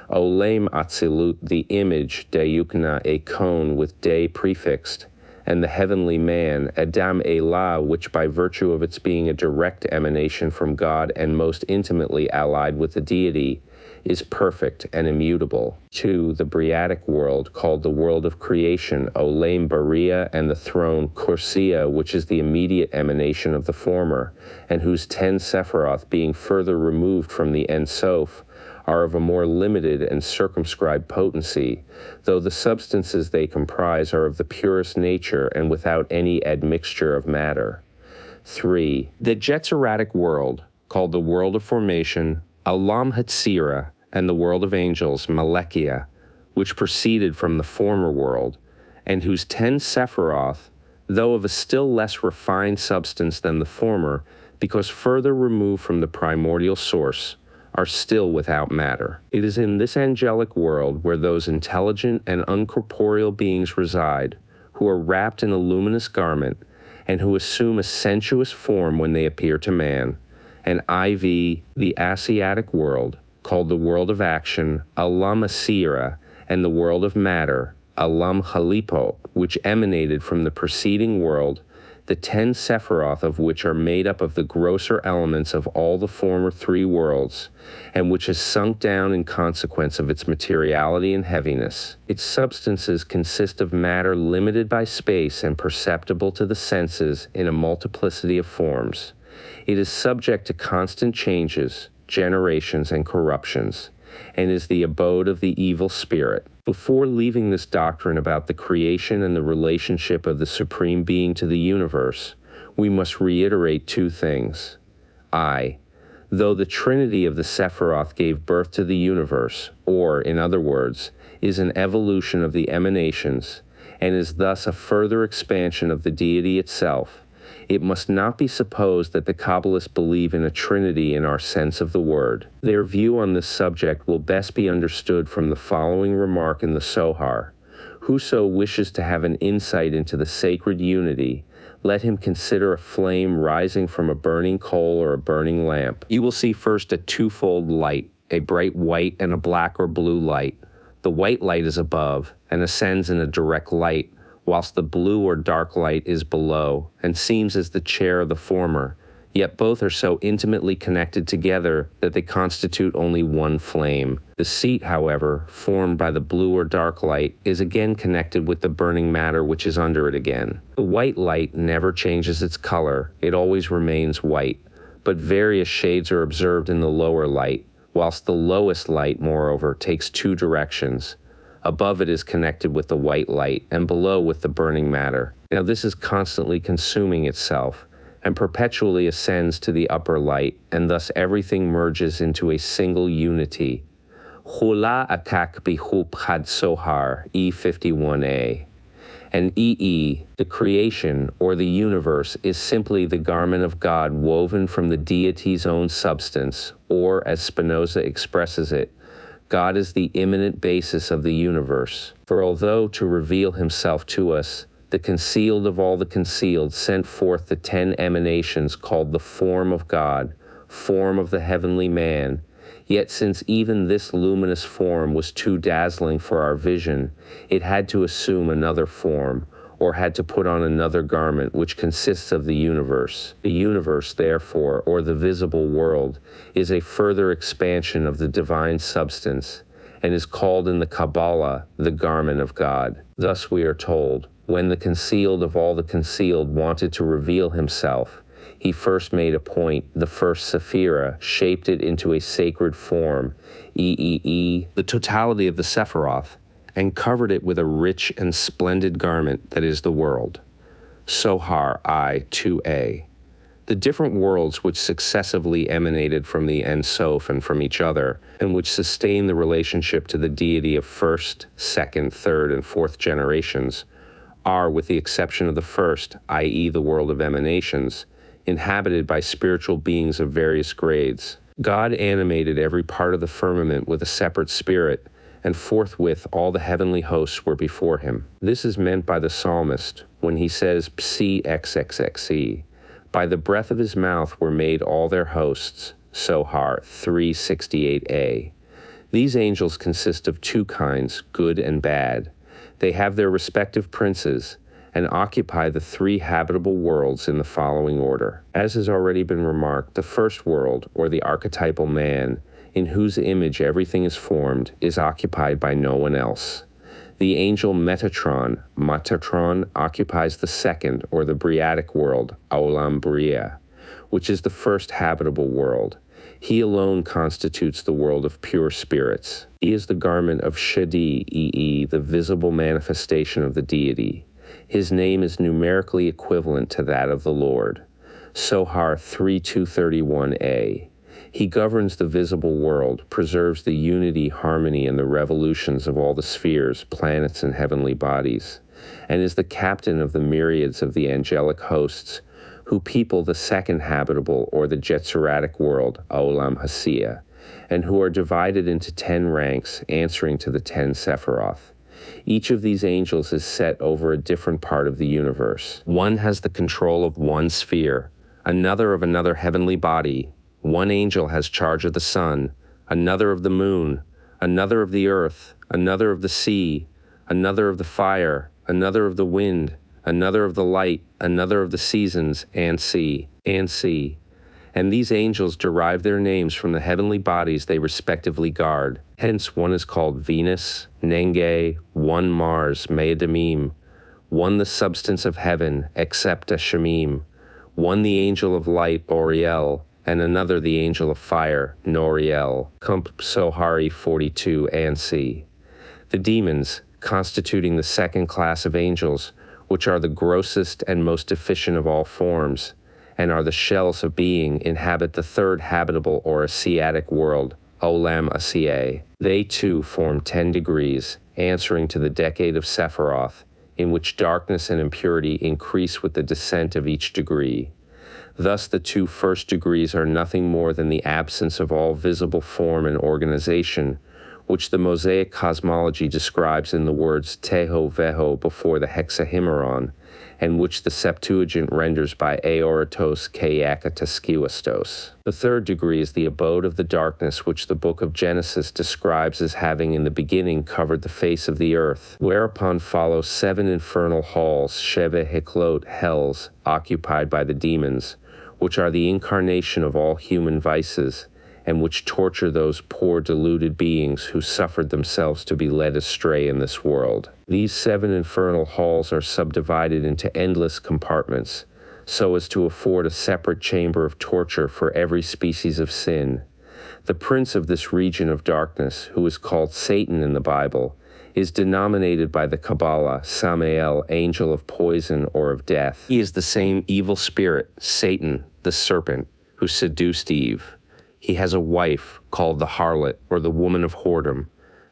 Olem Atzilut, the image, Deyukna, a cone with day prefixed, and the heavenly man, Adam Elah, which by virtue of its being a direct emanation from God and most intimately allied with the deity, is perfect and immutable. 2, the Briatic world, called the world of creation, Olem Baria, and the throne Kursia, which is the immediate emanation of the former, and whose 10 Sephiroth, being further removed from the Ein Sof, are of a more limited and circumscribed potency, though the substances they comprise are of the purest nature and without any admixture of matter. 3, the Yetziratic world, called the world of formation, Alam Hatsira, and the world of angels, Malekia, which proceeded from the former world, and whose 10 Sephiroth, though of a still less refined substance than the former, because further removed from the primordial source, are still without matter. It is in this angelic world where those intelligent and uncorporeal beings reside, who are wrapped in a luminous garment, and who assume a sensuous form when they appear to man, and IV, the Asiatic world, called the world of action, Alam Asira, and the world of matter, Alam Halipo, which emanated from the preceding world, the 10 Sephiroth of which are made up of the grosser elements of all the former 3 worlds, and which has sunk down in consequence of its materiality and heaviness. Its substances consist of matter limited by space and perceptible to the senses in a multiplicity of forms. It is subject to constant changes, generations, and corruptions, and is the abode of the evil spirit. Before leaving this doctrine about the creation and the relationship of the Supreme Being to the universe, we must reiterate 2 things. Though the Trinity of the Sephiroth gave birth to the universe, or, in other words, is an evolution of the emanations, and is thus a further expansion of the deity itself, it must not be supposed that the Kabbalists believe in a Trinity in our sense of the word. Their view on this subject will best be understood from the following remark in the Sohar: "Whoso wishes to have an insight into the sacred unity, let him consider a flame rising from a burning coal or a burning lamp. You will see first a twofold light, a bright white and a black or blue light. The white light is above and ascends in a direct light, whilst the blue or dark light is below, and seems as the chair of the former, yet both are so intimately connected together that they constitute only one flame. The seat, however, formed by the blue or dark light, is again connected with the burning matter which is under it again. The white light never changes its color, it always remains white, but various shades are observed in the lower light, whilst the lowest light, moreover, takes 2 directions. Above it is connected with the white light, and below with the burning matter. Now this is constantly consuming itself, and perpetually ascends to the upper light, and thus everything merges into a single unity. Hula akak bihub had sohar, E51a. And the creation, or the universe, is simply the garment of God woven from the deity's own substance, or, as Spinoza expresses it, God is the immanent basis of the universe. For although to reveal himself to us, the concealed of all the concealed sent forth the 10 emanations called the form of God, form of the heavenly man, yet since even this luminous form was too dazzling for our vision, it had to assume another form, or had to put on another garment which consists of the universe. The universe, therefore, or the visible world, is a further expansion of the divine substance, and is called in the Kabbalah the garment of God. Thus we are told, when the concealed of all the concealed wanted to reveal himself, he first made a point, the first sephira, shaped it into a sacred form, the totality of the Sephiroth, and covered it with a rich and splendid garment that is the world. Sohar I 2a. The different worlds which successively emanated from the Ein Sof and from each other, and which sustain the relationship to the deity of first, second, third, and fourth generations, are, with the exception of the first, i.e. the world of emanations, inhabited by spiritual beings of various grades. God animated every part of the firmament with a separate spirit, and forthwith all the heavenly hosts were before him. This is meant by the psalmist when he says, Psi XXXE. By the breath of his mouth were made all their hosts, Sohar 368a. These angels consist of 2 kinds, good and bad. They have their respective princes, and occupy the 3 habitable worlds in the following order. As has already been remarked, the first world, or the archetypal man, in whose image everything is formed, is occupied by no one else. The angel Metatron, occupies the second, or the Briatic world, Olam Bria, which is the first habitable world. He alone constitutes the world of pure spirits. He is the garment of Shadi, the visible manifestation of the deity. His name is numerically equivalent to that of the Lord. Sohar 3231a. He governs the visible world, preserves the unity, harmony, and the revolutions of all the spheres, planets, and heavenly bodies, and is the captain of the myriads of the angelic hosts who people the second habitable, or the Jetzeratic world, Olam Hasiya, and who are divided into 10 ranks, answering to the 10 Sephiroth. Each of these angels is set over a different part of the universe. One has the control of one sphere, another of another heavenly body. One angel has charge of the sun, another of the moon, another of the earth, another of the sea, another of the fire, another of the wind, another of the light, another of the seasons, and sea, and sea. And these angels derive their names from the heavenly bodies they respectively guard. Hence one is called Venus, Nenge, one Mars, Meadamim, one the substance of heaven, Excepta Shemim, one the angel of light, Oriel, and another the angel of fire, Noriel. Kump Sohari 42 Ansi. The demons, constituting the second class of angels, which are the grossest and most efficient of all forms, and are the shells of being, inhabit the third habitable or Asiatic world, Olam Asiae. They too form 10 degrees, answering to the decade of Sephiroth, in which darkness and impurity increase with the descent of each degree. Thus the two first degrees are nothing more than the absence of all visible form and organization, which the Mosaic cosmology describes in the words teho veho before the hexahemeron, and which the Septuagint renders by aoratos keiakateskiwastos. The third degree is the abode of the darkness which the book of Genesis describes as having in the beginning covered the face of the earth, whereupon follow 7 infernal halls, sheve hiklot, hells, occupied by the demons, which are the incarnation of all human vices, and which torture those poor deluded beings who suffered themselves to be led astray in this world. These 7 infernal halls are subdivided into endless compartments, so as to afford a separate chamber of torture for every species of sin. The prince of this region of darkness, who is called Satan in the Bible, is denominated by the Kabbalah Samael, angel of poison or of death. He is the same evil spirit, Satan, the serpent, who seduced Eve. He has a wife called the harlot, or the woman of whoredom,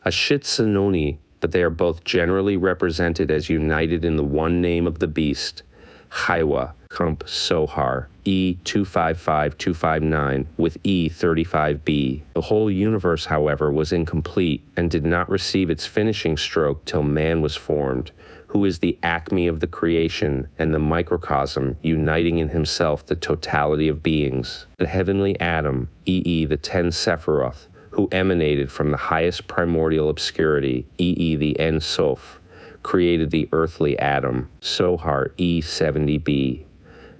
a shitsanoni, but they are both generally represented as united in the one name of the beast, Chaiwa, Kump Sohar, E255259, with E35b. The whole universe, however, was incomplete and did not receive its finishing stroke till man was formed, who is the acme of the creation and the microcosm, uniting in himself the totality of beings. The heavenly Adam, the 10 Sephiroth, who emanated from the highest primordial obscurity, the En Sof, created the earthly Adam, Sohar, E70b.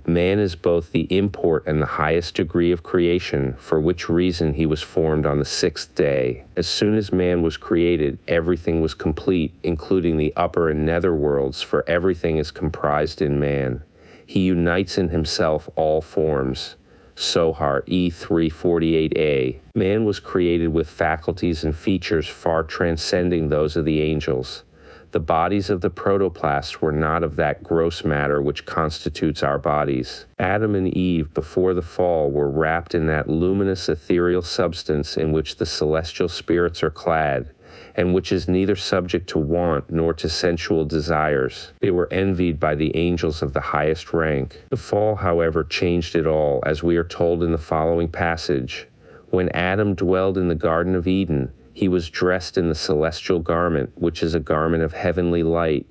Man is both the import and the highest degree of creation, for which reason he was formed on the 6th day. As soon as man was created, everything was complete, including the upper and nether worlds, for everything is comprised in man. He unites in himself all forms. Sohar, E348a. Man was created with faculties and features far transcending those of the angels. The bodies of the protoplasts were not of that gross matter which constitutes our bodies. Adam and Eve, before the fall, were wrapped in that luminous ethereal substance in which the celestial spirits are clad, and which is neither subject to want nor to sensual desires. They were envied by the angels of the highest rank. The fall, however, changed it all, as we are told in the following passage. When Adam dwelled in the Garden of Eden, he was dressed in the celestial garment, which is a garment of heavenly light.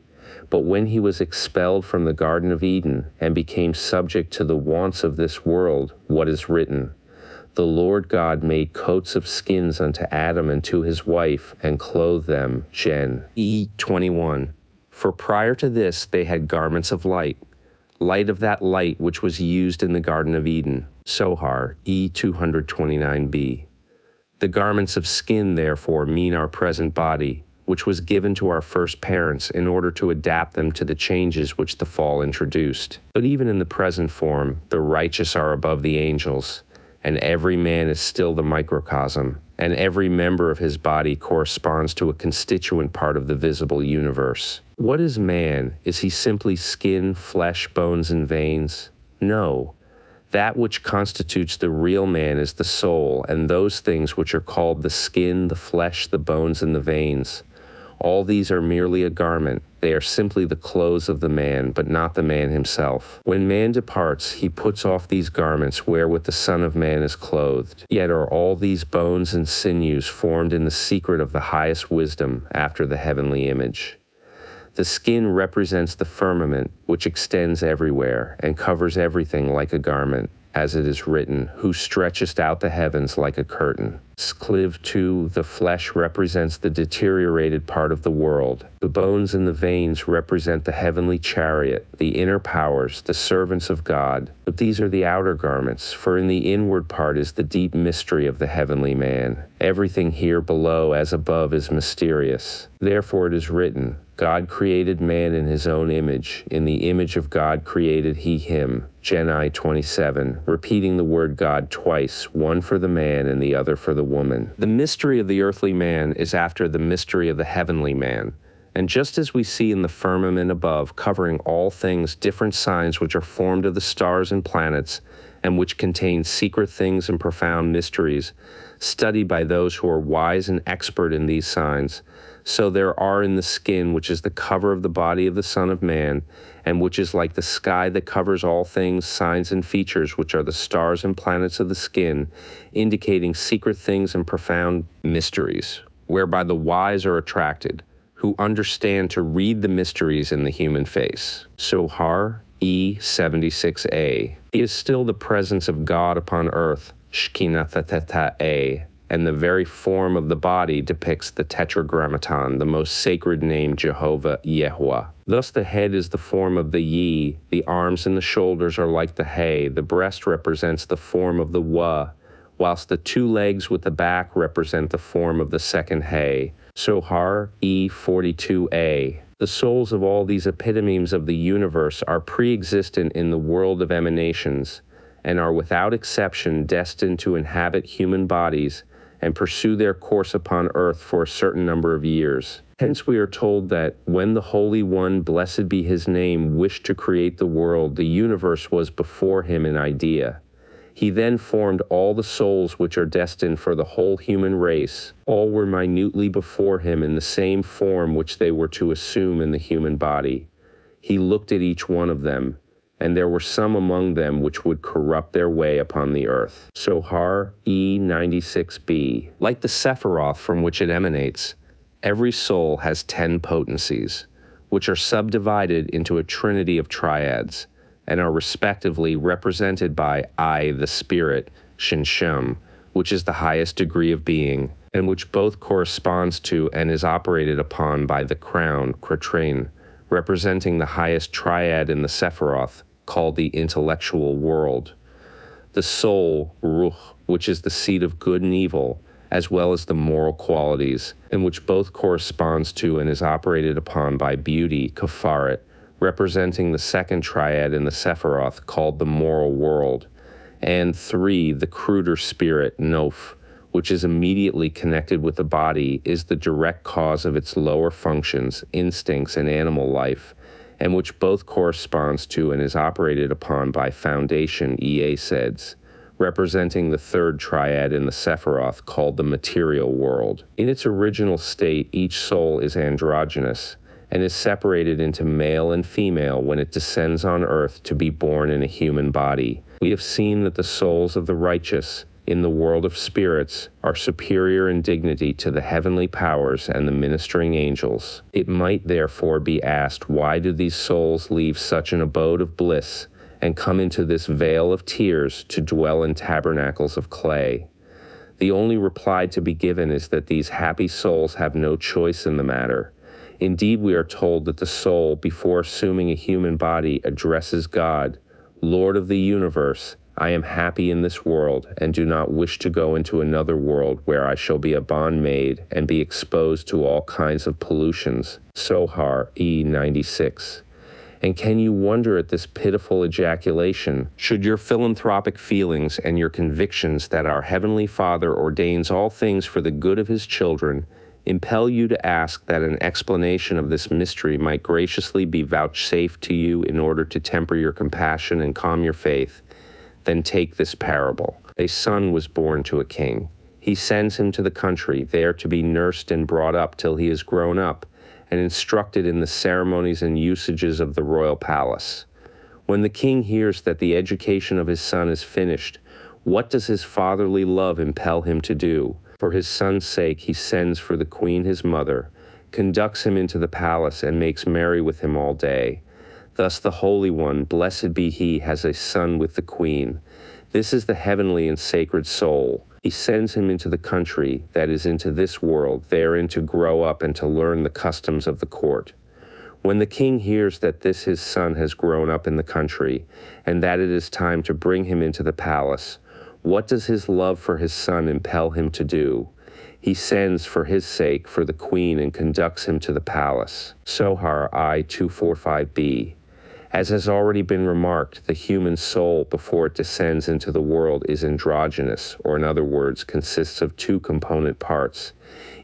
But when he was expelled from the Garden of Eden and became subject to the wants of this world, what is written? The Lord God made coats of skins unto Adam and to his wife, and clothed them. Gen. E21. For prior to this they had garments of light of that light which was used in the Garden of Eden. Sohar, E229b. The garments of skin, therefore, mean our present body, which was given to our first parents in order to adapt them to the changes which the fall introduced. But even in the present form, the righteous are above the angels, and every man is still the microcosm, and every member of his body corresponds to a constituent part of the visible universe. What is man? Is he simply skin, flesh, bones, and veins? No. That which constitutes the real man is the soul, and those things which are called the skin, the flesh, the bones, and the veins. All these are merely a garment. They are simply the clothes of the man, but not the man himself. When man departs, he puts off these garments wherewith the Son of Man is clothed. Yet are all these bones and sinews formed in the secret of the highest wisdom, after the heavenly image. The skin represents the firmament, which extends everywhere, and covers everything like a garment, as it is written, who stretchest out the heavens like a curtain. Clive 2, the flesh represents the deteriorated part of the world. The bones and the veins represent the heavenly chariot, the inner powers, the servants of God. But these are the outer garments, for in the inward part is the deep mystery of the heavenly man. Everything here below as above is mysterious. Therefore it is written, God created man in his own image. In the image of God created he him. Gen 27, repeating the word God twice, one for the man and the other for the woman. The mystery of the earthly man is after the mystery of the heavenly man. And just as we see in the firmament above, covering all things, different signs which are formed of the stars and planets, and which contain secret things and profound mysteries, studied by those who are wise and expert in these signs, so there are in the skin, which is the cover of the body of the Son of Man, and which is like the sky that covers all things, signs and features, which are the stars and planets of the skin, indicating secret things and profound mysteries, whereby the wise are attracted, who understand to read the mysteries in the human face. Sohar E76a. He is still the presence of God upon earth, Shkinathata-a, and the very form of the body depicts the Tetragrammaton, the most sacred name Jehovah Yehovah. Thus the head is the form of the Yi, the arms and the shoulders are like the He, the breast represents the form of the Wa, whilst the two legs with the back represent the form of the second He. Sohar E42a. The souls of all these epitomes of the universe are pre-existent in the world of emanations, and are without exception destined to inhabit human bodies and pursue their course upon earth for a certain number of years. Hence we are told that when the Holy One, blessed be his name, wished to create the world, the universe was before him in idea. He then formed all the souls which are destined for the whole human race. All were minutely before him in the same form which they were to assume in the human body. He looked at each one of them, and there were some among them which would corrupt their way upon the earth. Sohar E96b. Like the Sephiroth from which it emanates, every soul has 10 potencies, which are subdivided into a trinity of triads, and are respectively represented by I, the Spirit, Shinshum, which is the highest degree of being, and which both corresponds to and is operated upon by the crown, Kratrain, representing the highest triad in the Sephiroth, called the intellectual world. The soul, Ruh, which is the seat of good and evil, as well as the moral qualities, and which both corresponds to and is operated upon by beauty, Kafaret, representing the second triad in the Sephiroth, called the moral world. And 3, the cruder spirit, Nof, which is immediately connected with the body, is the direct cause of its lower functions, instincts, and animal life, and which both corresponds to and is operated upon by foundation, Easeds, representing the third triad in the Sephiroth, called the material world. In its original state, each soul is androgynous, and is separated into male and female when it descends on earth to be born in a human body. We have seen that the souls of the righteous in the world of spirits are superior in dignity to the heavenly powers and the ministering angels. It might therefore be asked, why do these souls leave such an abode of bliss and come into this vale of tears to dwell in tabernacles of clay? The only reply to be given is that these happy souls have no choice in the matter. Indeed, we are told that the soul, before assuming a human body, addresses God, Lord of the universe, I am happy in this world, and do not wish to go into another world where I shall be a bondmaid and be exposed to all kinds of pollutions. Sohar E96. And can you wonder at this pitiful ejaculation? Should your philanthropic feelings and your convictions that our Heavenly Father ordains all things for the good of his children impel you to ask that an explanation of this mystery might graciously be vouchsafed to you in order to temper your compassion and calm your faith, then take this parable. A son was born to a king. He sends him to the country, there to be nursed and brought up till he is grown up, and instructed in the ceremonies and usages of the royal palace. When the king hears that the education of his son is finished, what does his fatherly love impel him to do? For his son's sake he sends for the queen his mother, conducts him into the palace, and makes merry with him all day. Thus the Holy One, blessed be he, has a son with the queen. This is the heavenly and sacred soul. He sends him into the country, that is, into this world, therein to grow up and to learn the customs of the court. When the king hears that this his son has grown up in the country, and that it is time to bring him into the palace, what does his love for his son impel him to do? He sends for his sake for the queen and conducts him to the palace. Sohar I 245b. As has already been remarked, the human soul before it descends into the world is androgynous, or in other words, consists of two component parts,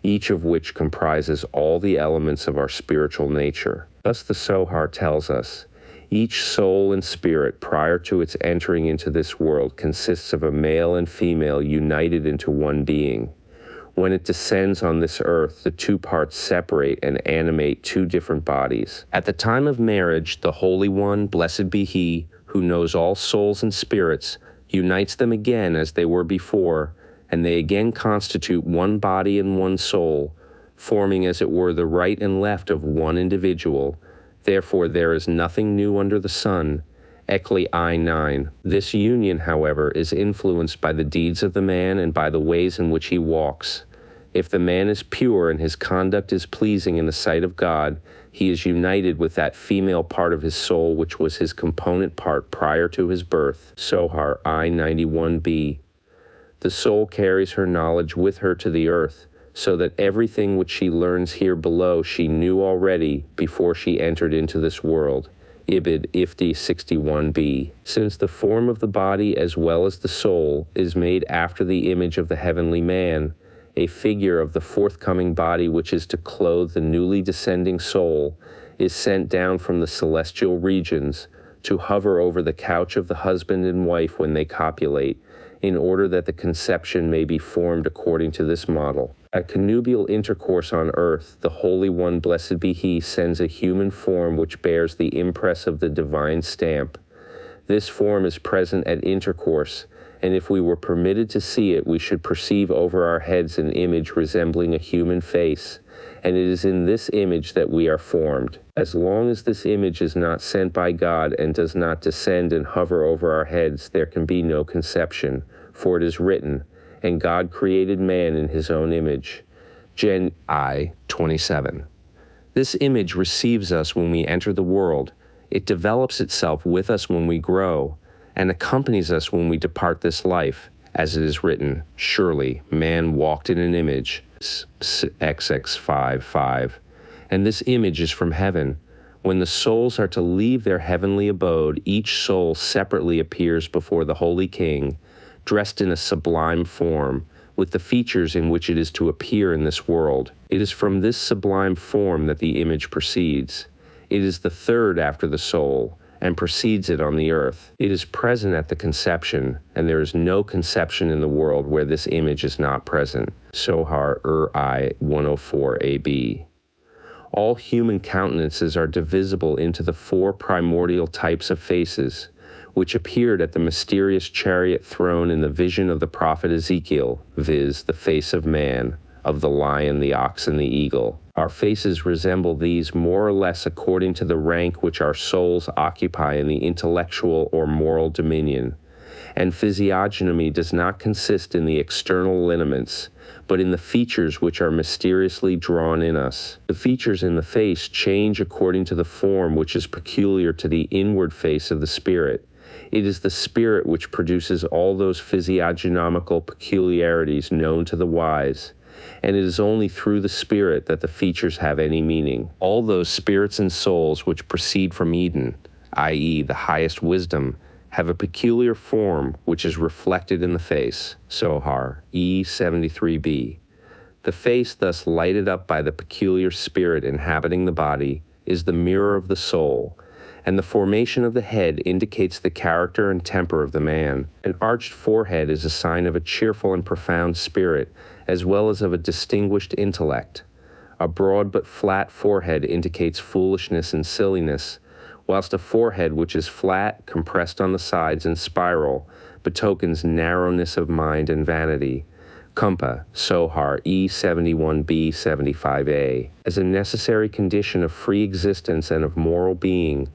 each of which comprises all the elements of our spiritual nature. Thus the Sohar tells us, each soul and spirit prior to its entering into this world consists of a male and female united into one being. When it descends on this earth, the two parts separate and animate two different bodies. At the time of marriage, the Holy One, blessed be He, who knows all souls and spirits, unites them again as they were before, and they again constitute one body and one soul, forming as it were the right and left of one individual. Therefore there is nothing new under the sun. Eccle I 9. This union, however, is influenced by the deeds of the man and by the ways in which he walks. If the man is pure and his conduct is pleasing in the sight of God, he is united with that female part of his soul which was his component part prior to his birth. Sohar I 91b. The soul carries her knowledge with her to the earth, so that everything which she learns here below she knew already before she entered into this world. Ibid. Ifti 61b. Since the form of the body as well as the soul is made after the image of the heavenly man, a figure of the forthcoming body which is to clothe the newly descending soul is sent down from the celestial regions to hover over the couch of the husband and wife when they copulate, in order that the conception may be formed according to this model. At connubial intercourse on earth, the Holy One, blessed be He, sends a human form which bears the impress of the divine stamp. This form is present at intercourse, and if we were permitted to see it, we should perceive over our heads an image resembling a human face, and it is in this image that we are formed. As long as this image is not sent by God and does not descend and hover over our heads, there can be no conception, for it is written, and God created man in his own image. Gen I 27. This image receives us when we enter the world. It develops itself with us when we grow, and accompanies us when we depart this life, as it is written, surely man walked in an image. XX 5:5. And this image is from heaven. When the souls are to leave their heavenly abode, each soul separately appears before the Holy King, dressed in a sublime form, with the features in which it is to appear in this world. It is from this sublime form that the image proceeds. It is the third after the soul, and precedes it on the earth. It is present at the conception, and there is no conception in the world where this image is not present. Sohar I 104ab. All human countenances are divisible into the four primordial types of faces, which appeared at the mysterious chariot throne in the vision of the prophet Ezekiel, viz., the face of man, of the lion, the ox, and the eagle. Our faces resemble these more or less according to the rank which our souls occupy in the intellectual or moral dominion. And physiognomy does not consist in the external lineaments, but in the features which are mysteriously drawn in us. The features in the face change according to the form which is peculiar to the inward face of the spirit. It is the spirit which produces all those physiognomical peculiarities known to the wise, and it is only through the spirit that the features have any meaning. All those spirits and souls which proceed from Eden, i.e. the highest wisdom, have a peculiar form which is reflected in the face. Sohar E73b. The face thus lighted up by the peculiar spirit inhabiting the body is the mirror of the soul, and the formation of the head indicates the character and temper of the man. An arched forehead is a sign of a cheerful and profound spirit, as well as of a distinguished intellect. A broad but flat forehead indicates foolishness and silliness, whilst a forehead which is flat, compressed on the sides, and spiral, betokens narrowness of mind and vanity. Kumpa, Sohar E71b 75a. As a necessary condition of free existence and of moral being,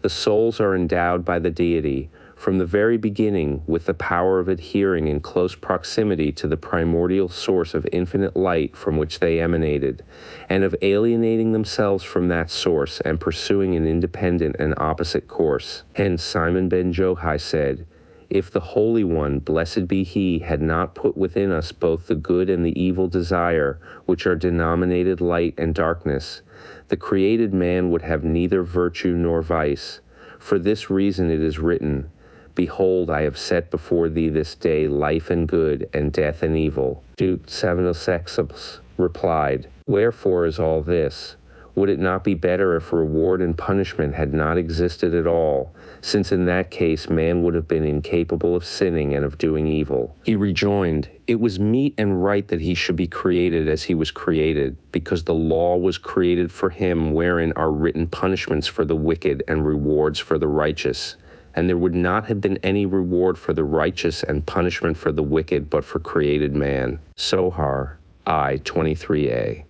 the souls are endowed by the deity, from the very beginning, with the power of adhering in close proximity to the primordial source of infinite light from which they emanated, and of alienating themselves from that source and pursuing an independent and opposite course. Hence Simon ben Yochai said, "If the Holy One, blessed be He, had not put within us both the good and the evil desire, which are denominated light and darkness, the created man would have neither virtue nor vice. For this reason it is written, Behold, I have set before thee this day life and good, and death and evil." Duke Savanasexus replied, "Wherefore is all this? Would it not be better if reward and punishment had not existed at all, since in that case man would have been incapable of sinning and of doing evil?" He rejoined, "It was meet and right that he should be created as he was created, because the law was created for him wherein are written punishments for the wicked and rewards for the righteous. And there would not have been any reward for the righteous and punishment for the wicked but for created man." Sohar, I 23a.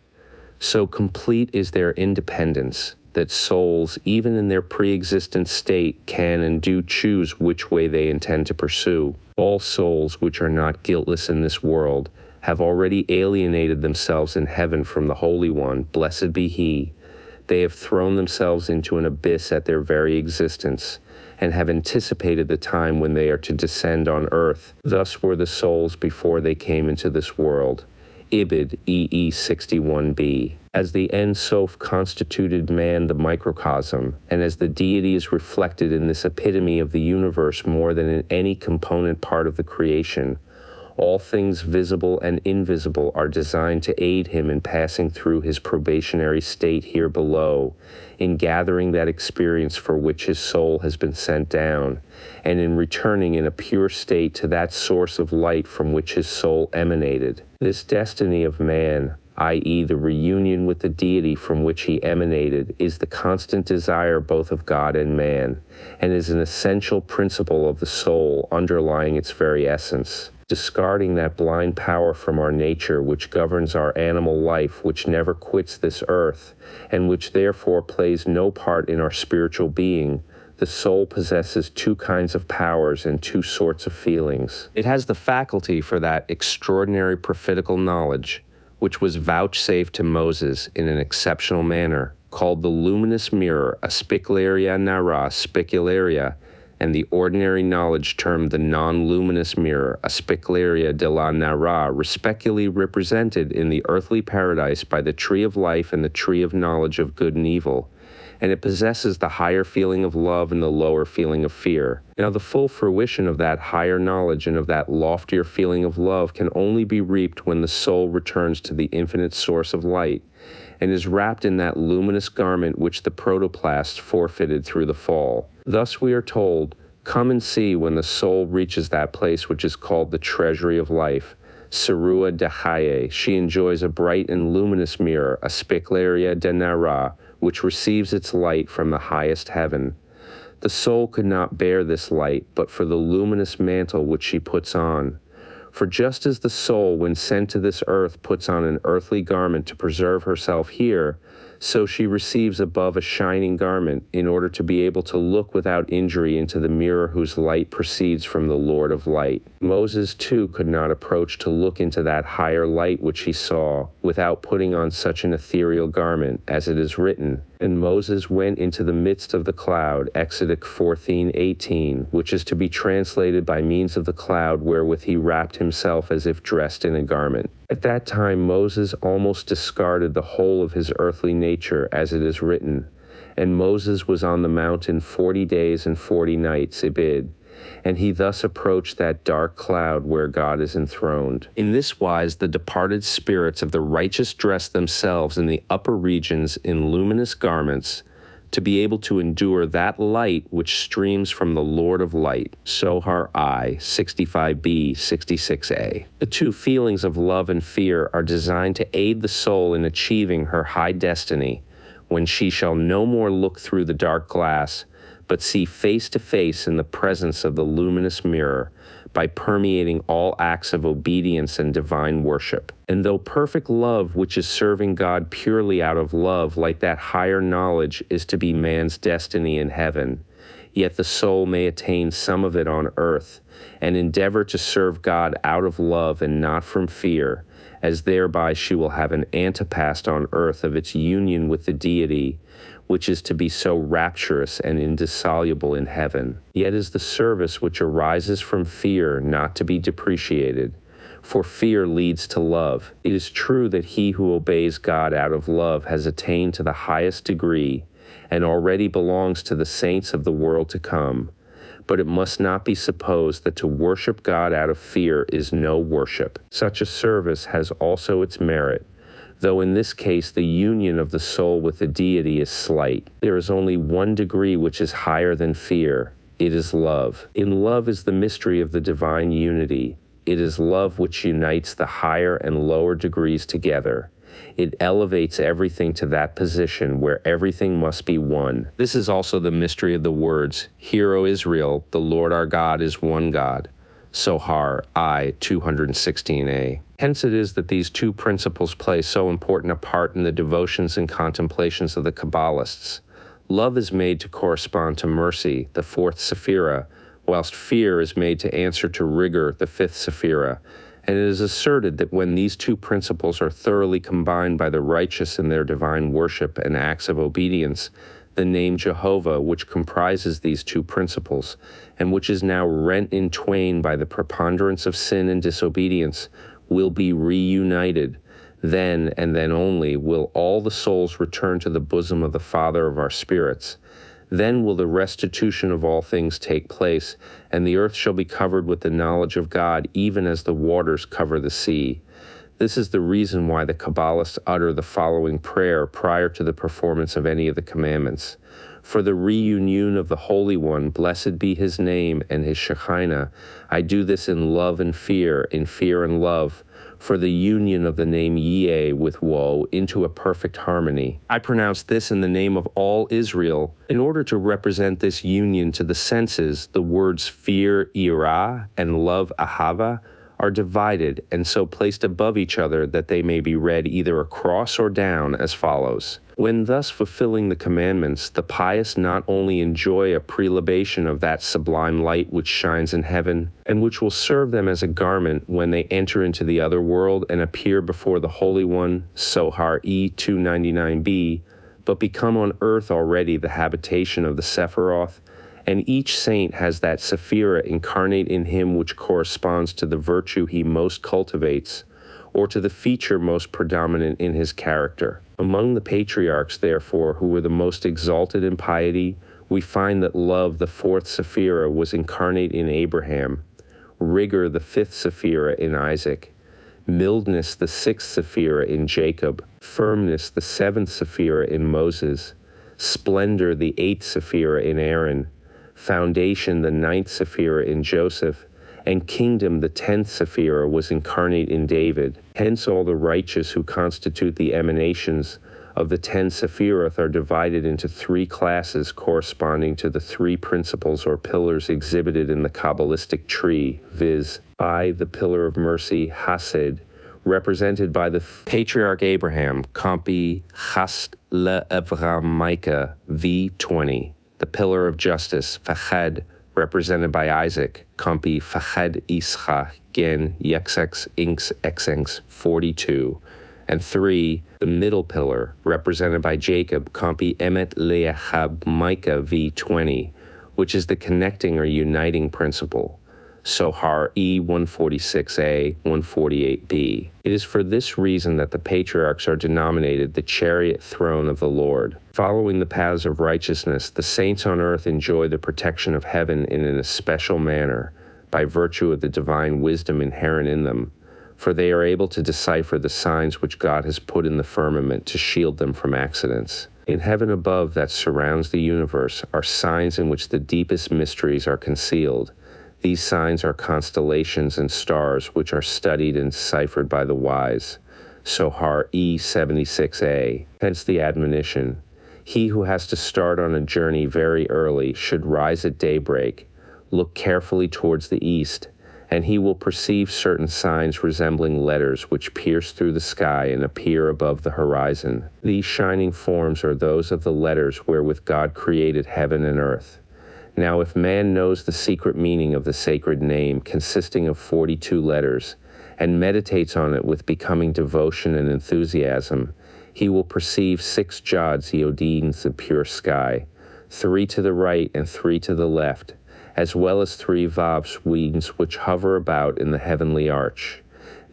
So complete is their independence that souls, even in their pre-existent state, can and do choose which way they intend to pursue. All souls which are not guiltless in this world have already alienated themselves in heaven from the Holy One, blessed be He. They have thrown themselves into an abyss at their very existence, and have anticipated the time when they are to descend on earth. Thus were the souls before they came into this world. Ibid, EE 61b. As the Ein Sof constituted man the microcosm, and as the deity is reflected in this epitome of the universe more than in any component part of the creation, all things visible and invisible are designed to aid him in passing through his probationary state here below, in gathering that experience for which his soul has been sent down, and in returning in a pure state to that source of light from which his soul emanated. This destiny of man, i.e. the reunion with the deity from which he emanated, is the constant desire both of God and man, and is an essential principle of the soul underlying its very essence. Discarding that blind power from our nature which governs our animal life, which never quits this earth, and which therefore plays no part in our spiritual being, the soul possesses two kinds of powers and two sorts of feelings. It has the faculty for that extraordinary prophetical knowledge, which was vouchsafed to Moses in an exceptional manner, called the luminous mirror, aspicularia nara spicularia, and the ordinary knowledge termed the non-luminous mirror, aspicularia de la nara, respectively represented in the earthly paradise by the tree of life and the tree of knowledge of good and evil, and it possesses the higher feeling of love and the lower feeling of fear. Now the full fruition of that higher knowledge and of that loftier feeling of love can only be reaped when the soul returns to the infinite source of light, and is wrapped in that luminous garment which the protoplast forfeited through the fall. Thus we are told, come and see when the soul reaches that place which is called the treasury of life, Serua de Chaye. She enjoys a bright and luminous mirror, aspicularia de nara, which receives its light from the highest heaven. The soul could not bear this light, but for the luminous mantle which she puts on. For just as the soul, when sent to this earth, puts on an earthly garment to preserve herself here, so she receives above a shining garment in order to be able to look without injury into the mirror whose light proceeds from the Lord of light. Moses too could not approach to look into that higher light which he saw without putting on such an ethereal garment, as it is written, "And Moses went into the midst of the cloud," Exodus 14:18, which is to be translated by means of the cloud wherewith he wrapped himself as if dressed in a garment. At that time Moses almost discarded the whole of his earthly nature, as it is written, "And Moses was on the mountain 40 days and 40 nights, Ibid. And he thus approached that dark cloud where God is enthroned." In this wise the departed spirits of the righteous dress themselves in the upper regions in luminous garments, to be able to endure that light which streams from the Lord of light. Sohar I 65b 66a. The two feelings of love and fear are designed to aid the soul in achieving her high destiny, when she shall no more look through the dark glass, but see face to face in the presence of the luminous mirror, by permeating all acts of obedience and divine worship. And though perfect love, which is serving God purely out of love, like that higher knowledge, is to be man's destiny in heaven, yet the soul may attain some of it on earth, and endeavor to serve God out of love and not from fear, as thereby she will have an antepast on earth of its union with the deity, which is to be so rapturous and indissoluble in heaven. Yet is the service which arises from fear not to be depreciated, for fear leads to love. It is true that he who obeys God out of love has attained to the highest degree, and already belongs to the saints of the world to come. But it must not be supposed that to worship God out of fear is no worship. Such a service has also its merit, though in this case the union of the soul with the deity is slight. There is only one degree which is higher than fear. It is love. In love is the mystery of the divine unity. It is love which unites the higher and lower degrees together. It elevates everything to that position where everything must be one. This is also the mystery of the words, "Hear, O Israel, the Lord our God is one God." Sohar I 216a. Hence it is that these two principles play so important a part in the devotions and contemplations of the Kabbalists. Love is made to correspond to mercy, the fourth sephira, whilst fear is made to answer to rigor, the fifth sephira. And it is asserted that when these two principles are thoroughly combined by the righteous in their divine worship and acts of obedience, the name Jehovah, which comprises these two principles, and which is now rent in twain by the preponderance of sin and disobedience, will be reunited. Then, and then only, will all the souls return to the bosom of the Father of our spirits. Then will the restitution of all things take place, and the earth shall be covered with the knowledge of God, even as the waters cover the sea. This is the reason why the Kabbalists utter the following prayer prior to the performance of any of the commandments. For the reunion of the Holy One, blessed be his name and his Shekinah, I do this in love and fear, in fear and love, for the union of the name Yeh with woe into a perfect harmony. I pronounce this in the name of all Israel. In order to represent this union to the senses, the words fear, Yirah, and love, Ahava, are divided and so placed above each other that they may be read either across or down as follows. When thus fulfilling the commandments, the pious not only enjoy a prelibation of that sublime light which shines in heaven, and which will serve them as a garment when they enter into the other world and appear before the Holy One, Sohar E 299b, but become on earth already the habitation of the Sephiroth, and each saint has that Sephira incarnate in him which corresponds to the virtue he most cultivates, or to the feature most predominant in his character. Among the patriarchs, therefore, who were the most exalted in piety, we find that love, the fourth Sephira, was incarnate in Abraham, rigor, the fifth Sephira, in Isaac, mildness, the sixth Sephira, in Jacob, firmness, the seventh Sephira, in Moses, splendor, the eighth Sephira, in Aaron, foundation, the ninth Sephira, in Joseph, and kingdom, the 10th Sephira, was incarnate in David. Hence all the righteous who constitute the emanations of the 10 Sephiroth are divided into three classes corresponding to the three principles or pillars exhibited in the Kabbalistic tree, viz. I, the pillar of mercy, Hased, represented by the patriarch Abraham, Compi Chast Le Avram Micah, V20, the pillar of justice, Fached, represented by Isaac, Compi Fached Ischa, Gen Yexex Inks Exenx 42, and 3, the middle pillar, represented by Jacob, Compi Emet Leachab Micah V20, which is the connecting or uniting principle, Sohar E 146a, 148b. It is for this reason that the patriarchs are denominated the chariot throne of the Lord. Following the paths of righteousness, the saints on earth enjoy the protection of heaven in an especial manner, by virtue of the divine wisdom inherent in them, for they are able to decipher the signs which God has put in the firmament to shield them from accidents. In heaven above that surrounds the universe are signs in which the deepest mysteries are concealed. These signs are constellations and stars which are studied and deciphered by the wise. Sohar E 76a, hence the admonition. He who has to start on a journey very early should rise at daybreak, look carefully towards the east, and he will perceive certain signs resembling letters which pierce through the sky and appear above the horizon. These shining forms are those of the letters wherewith God created heaven and earth. Now if man knows the secret meaning of the sacred name, consisting of 42 letters, and meditates on it with becoming devotion and enthusiasm, he will perceive 6 jods Eodines of pure sky, 3 to the right and 3 to the left, as well as 3 vavs wings which hover about in the heavenly arch.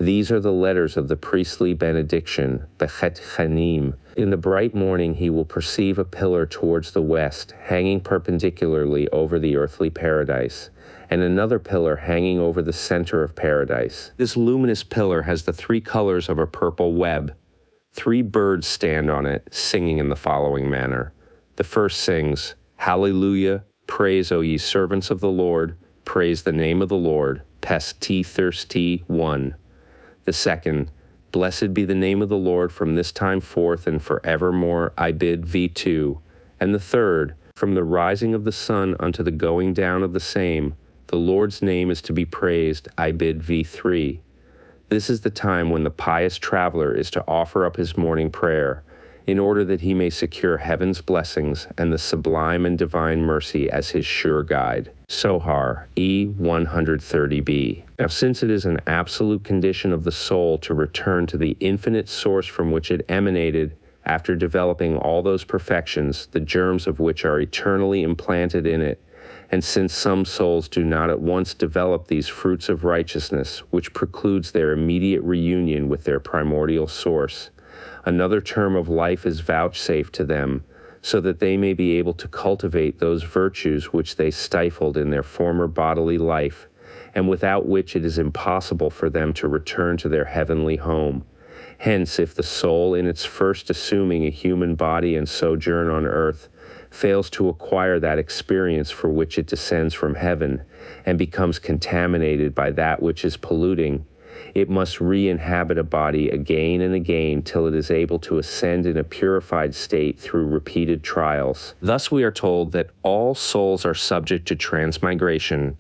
These are the letters of the priestly benediction, Bechet Chanim. In the bright morning he will perceive a pillar towards the west, hanging perpendicularly over the earthly paradise, and another pillar hanging over the center of paradise. This luminous pillar has the 3 colors of a purple web. 3 birds stand on it, singing in the following manner. The first sings, Hallelujah, praise, O ye servants of the Lord, praise the name of the Lord, Pest T thirsty 1. The second, Blessed be the name of the Lord from this time forth and forevermore, I bid V2. And the third, From the rising of the sun unto the going down of the same, the Lord's name is to be praised, I bid V3. This is the time when the pious traveler is to offer up his morning prayer, in order that he may secure heaven's blessings and the sublime and divine mercy as his sure guide. Sohar, E 130b. Now since it is an absolute condition of the soul to return to the infinite source from which it emanated after developing all those perfections, the germs of which are eternally implanted in it, and since some souls do not at once develop these fruits of righteousness, which precludes their immediate reunion with their primordial source, another term of life is vouchsafed to them, so that they may be able to cultivate those virtues which they stifled in their former bodily life, and without which it is impossible for them to return to their heavenly home. Hence, if the soul, in its first assuming a human body and sojourn on earth, fails to acquire that experience for which it descends from heaven, and becomes contaminated by that which is polluting, it must re-inhabit a body again and again till it is able to ascend in a purified state through repeated trials. Thus we are told that all souls are subject to transmigration,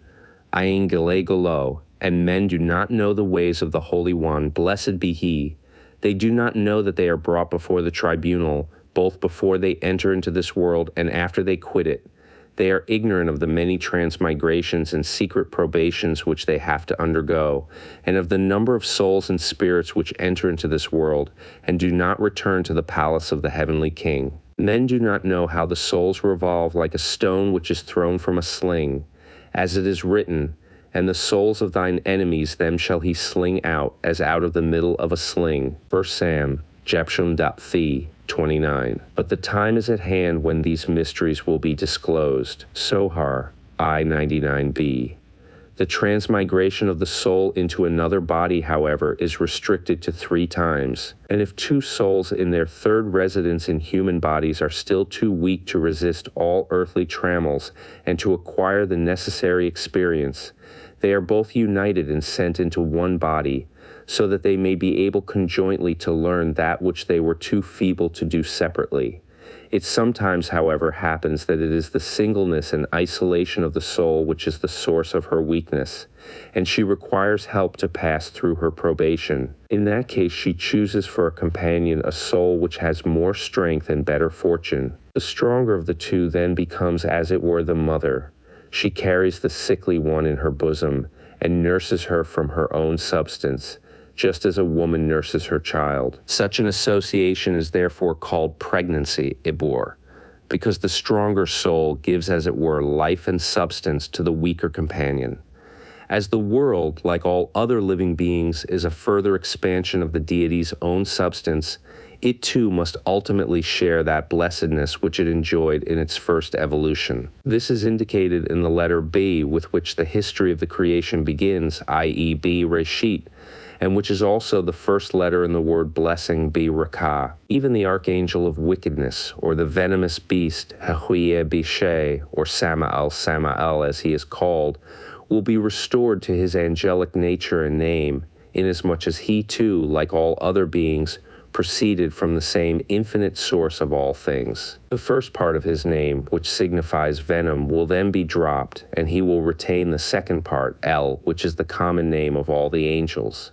ayin gele golo, and men do not know the ways of the Holy One, blessed be He. They do not know that they are brought before the tribunal, both before they enter into this world and after they quit it. They are ignorant of the many transmigrations and secret probations which they have to undergo, and of the number of souls and spirits which enter into this world, and do not return to the palace of the heavenly King. Men do not know how the souls revolve like a stone which is thrown from a sling. As it is written, and the souls of thine enemies them shall he sling out, as out of the middle of a sling. 1 Sam, Jepshon Dapthi, 29. But the time is at hand when these mysteries will be disclosed. Sohar, I 99b. The transmigration of the soul into another body, however, is restricted to 3 times. And if 2 souls in their third residence in human bodies are still too weak to resist all earthly trammels and to acquire the necessary experience, they are both united and sent into one body, so that they may be able conjointly to learn that which they were too feeble to do separately. It sometimes, however, happens that it is the singleness and isolation of the soul which is the source of her weakness, and she requires help to pass through her probation. In that case, she chooses for a companion a soul which has more strength and better fortune. The stronger of the 2 then becomes as it were the mother. She carries the sickly one in her bosom, and nurses her from her own substance, just as a woman nurses her child. Such an association is therefore called pregnancy, ibor, because the stronger soul gives, as it were, life and substance to the weaker companion. As the world, like all other living beings, is a further expansion of the deity's own substance, it too must ultimately share that blessedness which it enjoyed in its first evolution. This is indicated in the letter B, with which the history of the creation begins, i.e. B Reshit, and which is also the first letter in the word blessing, Bi Rakah. Even the archangel of wickedness, or the venomous beast, Hahuye Bishay, or Samael as he is called, will be restored to his angelic nature and name, inasmuch as he too, like all other beings, proceeded from the same infinite source of all things. The first part of his name, which signifies venom, will then be dropped, and he will retain the second part, El, which is the common name of all the angels.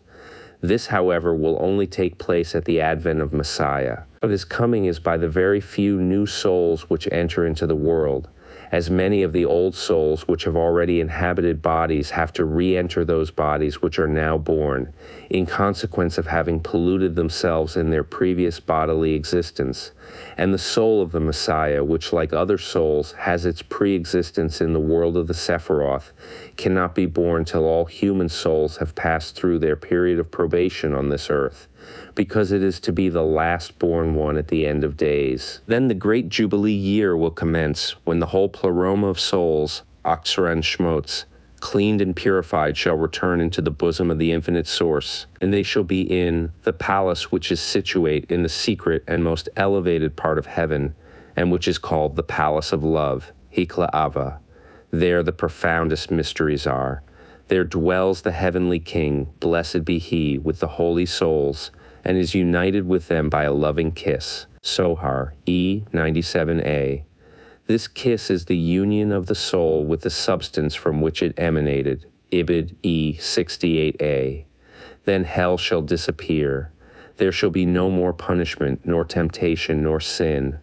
This, however, will only take place at the advent of Messiah. But his coming is by the very few new souls which enter into the world, as many of the old souls which have already inhabited bodies have to re-enter those bodies which are now born, in consequence of having polluted themselves in their previous bodily existence, and the soul of the Messiah, which like other souls has its pre-existence in the world of the Sephiroth, cannot be born till all human souls have passed through their period of probation on this earth, because it is to be the last born one at the end of days. Then the great Jubilee year will commence, when the whole pleroma of souls, Aksara and Shmotz, cleaned and purified, shall return into the bosom of the infinite source, and they shall be in the palace which is situate in the secret and most elevated part of heaven, and which is called the palace of love, Hikla Ava. There the profoundest mysteries are. There dwells the heavenly King, blessed be he, with the holy souls, and is united with them by a loving kiss. Sohar, E. 97a. This kiss is the union of the soul with the substance from which it emanated. Ibid, E. 68a. Then hell shall disappear. There shall be no more punishment, nor temptation, nor sin.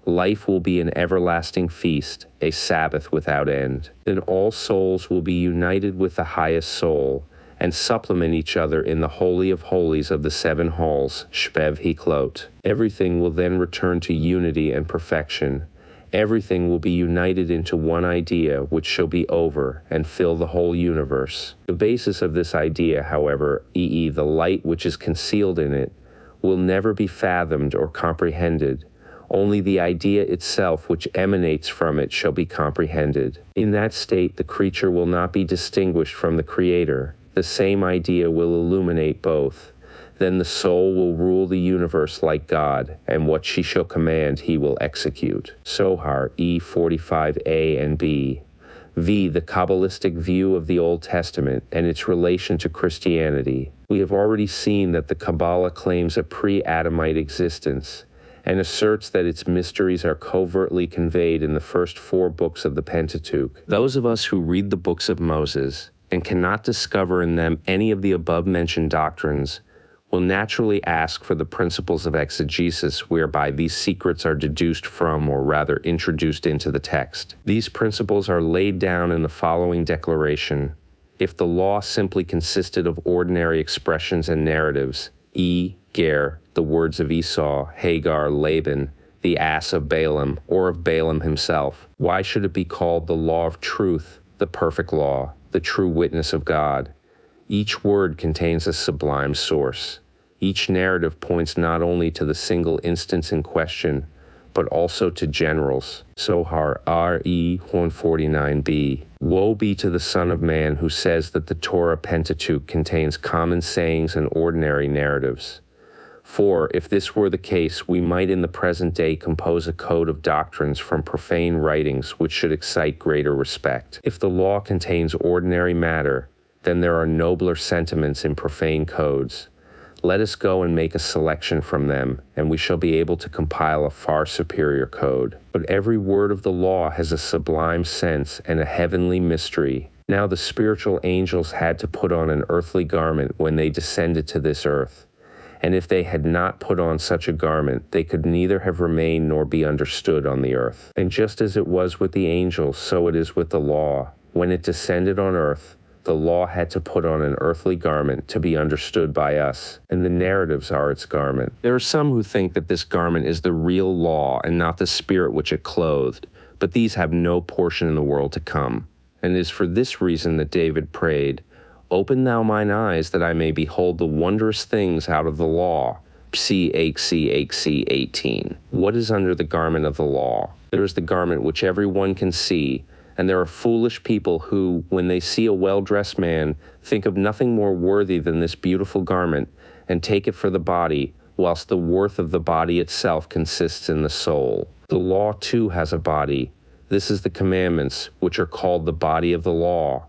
Life will be an everlasting feast, a Sabbath without end. Then all souls will be united with the highest soul, and supplement each other in the Holy of Holies of the seven halls, Shpev Hiklot. Everything will then return to unity and perfection. Everything will be united into one idea, which shall be over and fill the whole universe. The basis of this idea, however, i.e. the light which is concealed in it, will never be fathomed or comprehended. Only the idea itself which emanates from it shall be comprehended. In that state, the creature will not be distinguished from the Creator. The same idea will illuminate both. Then the soul will rule the universe like God, and what she shall command he will execute. Sohar, E. 45a and b. V. The Kabbalistic view of the Old Testament and its relation to Christianity. We have already seen that the Kabbalah claims a pre-Adamite existence, and asserts that its mysteries are covertly conveyed in the first 4 books of the Pentateuch. Those of us who read the books of Moses and cannot discover in them any of the above-mentioned doctrines will naturally ask for the principles of exegesis whereby these secrets are deduced from, or rather introduced into the text. These principles are laid down in the following declaration. If the law simply consisted of ordinary expressions and narratives, Ger, the words of Esau, Hagar, Laban, the ass of Balaam, or of Balaam himself, why should it be called the law of truth, the perfect law, the true witness of God? Each word contains a sublime source. Each narrative points not only to the single instance in question, but also to generals. Sohar, R.E. 149b. Woe be to the Son of Man who says that the Torah Pentateuch contains common sayings and ordinary narratives. For, if this were the case, we might in the present day compose a code of doctrines from profane writings which should excite greater respect. If the law contains ordinary matter, then there are nobler sentiments in profane codes. Let us go and make a selection from them, and we shall be able to compile a far superior code. But every word of the law has a sublime sense and a heavenly mystery. Now the spiritual angels had to put on an earthly garment when they descended to this earth. And if they had not put on such a garment, they could neither have remained nor be understood on the earth. And just as it was with the angels, so it is with the law. When it descended on earth, the law had to put on an earthly garment to be understood by us, and the narratives are its garment. There are some who think that this garment is the real law and not the spirit which it clothed, but these have no portion in the world to come. And it is for this reason that David prayed, "Open thou mine eyes, that I may behold the wondrous things out of the law." Psi 18. What is under the garment of the law? There is the garment which every one can see, and there are foolish people who, when they see a well-dressed man, think of nothing more worthy than this beautiful garment, and take it for the body, whilst the worth of the body itself consists in the soul. The law too has a body. This is the commandments, which are called the body of the law.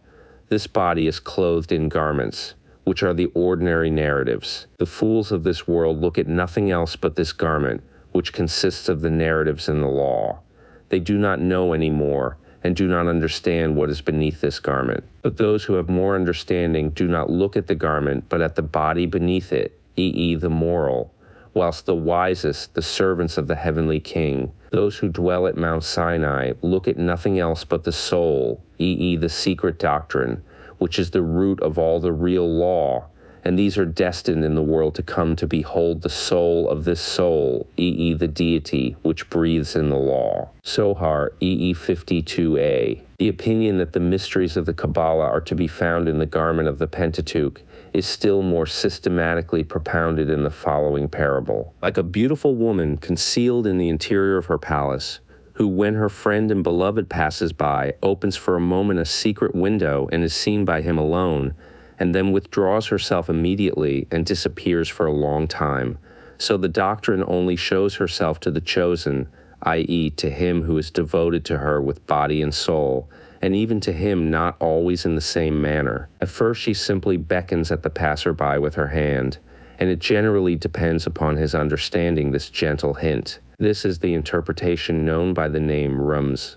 This body is clothed in garments, which are the ordinary narratives. The fools of this world look at nothing else but this garment, which consists of the narratives in the law. They do not know any more, and do not understand what is beneath this garment. But those who have more understanding do not look at the garment, but at the body beneath it, i.e. the moral, whilst the wisest, the servants of the heavenly King, those who dwell at Mount Sinai, look at nothing else but the soul, i.e. the secret doctrine, which is the root of all the real law, and these are destined in the world to come to behold the soul of this soul, i.e. the deity, which breathes in the law. Sohar, e.e. 52a. The opinion that the mysteries of the Kabbalah are to be found in the garment of the Pentateuch is still more systematically propounded in the following parable. Like a beautiful woman concealed in the interior of her palace, who, when her friend and beloved passes by, opens for a moment a secret window and is seen by him alone, and then withdraws herself immediately and disappears for a long time. So the doctrine only shows herself to the chosen, i.e. to him who is devoted to her with body and soul, and even to him not always in the same manner. At first she simply beckons at the passerby with her hand, and it generally depends upon his understanding this gentle hint. This is the interpretation known by the name Rums.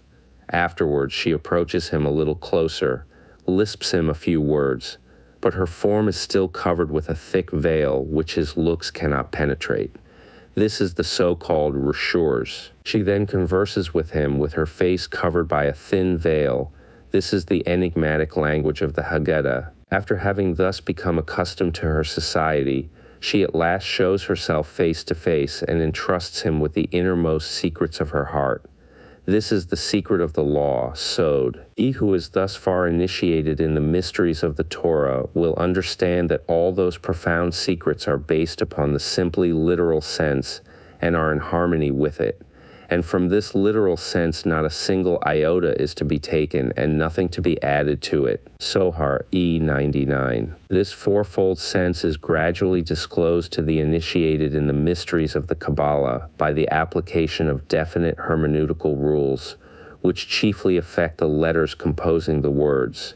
Afterwards she approaches him a little closer, lisps him a few words, but her form is still covered with a thick veil which his looks cannot penetrate. This is the so-called reshurs. She then converses with him with her face covered by a thin veil. This is the enigmatic language of the Haggadah. After having thus become accustomed to her society, she at last shows herself face to face and entrusts him with the innermost secrets of her heart. This is the secret of the law, Sod. He who is thus far initiated in the mysteries of the Torah will understand that all those profound secrets are based upon the simply literal sense and are in harmony with it. And from this literal sense not a single iota is to be taken and nothing to be added to it. Sohar E99. This fourfold sense is gradually disclosed to the initiated in the mysteries of the Kabbalah by the application of definite hermeneutical rules, which chiefly affect the letters composing the words.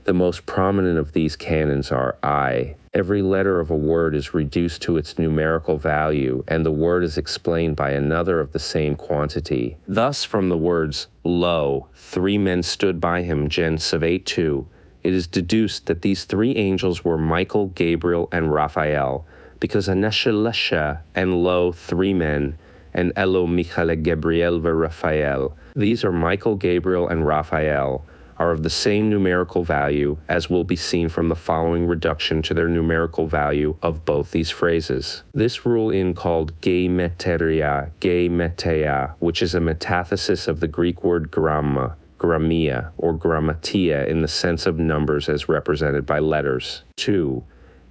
The most prominent of these canons are I. Every letter of a word is reduced to its numerical value, and the word is explained by another of the same quantity. Thus, from the words, Lo, 3 men stood by him, Gen. Savat 2, it is deduced that these 3 angels were Michael, Gabriel, and Raphael, because Aneshalesha and Lo, 3 men, and Elo, Michael, Gabriel, Raphael. These are Michael, Gabriel, and Raphael, are of the same numerical value, as will be seen from the following reduction to their numerical value of both these phrases. This rule in called gematria, gemetea, which is a metathesis of the Greek word gramma, grammia, or grammatia in the sense of numbers as represented by letters. 2.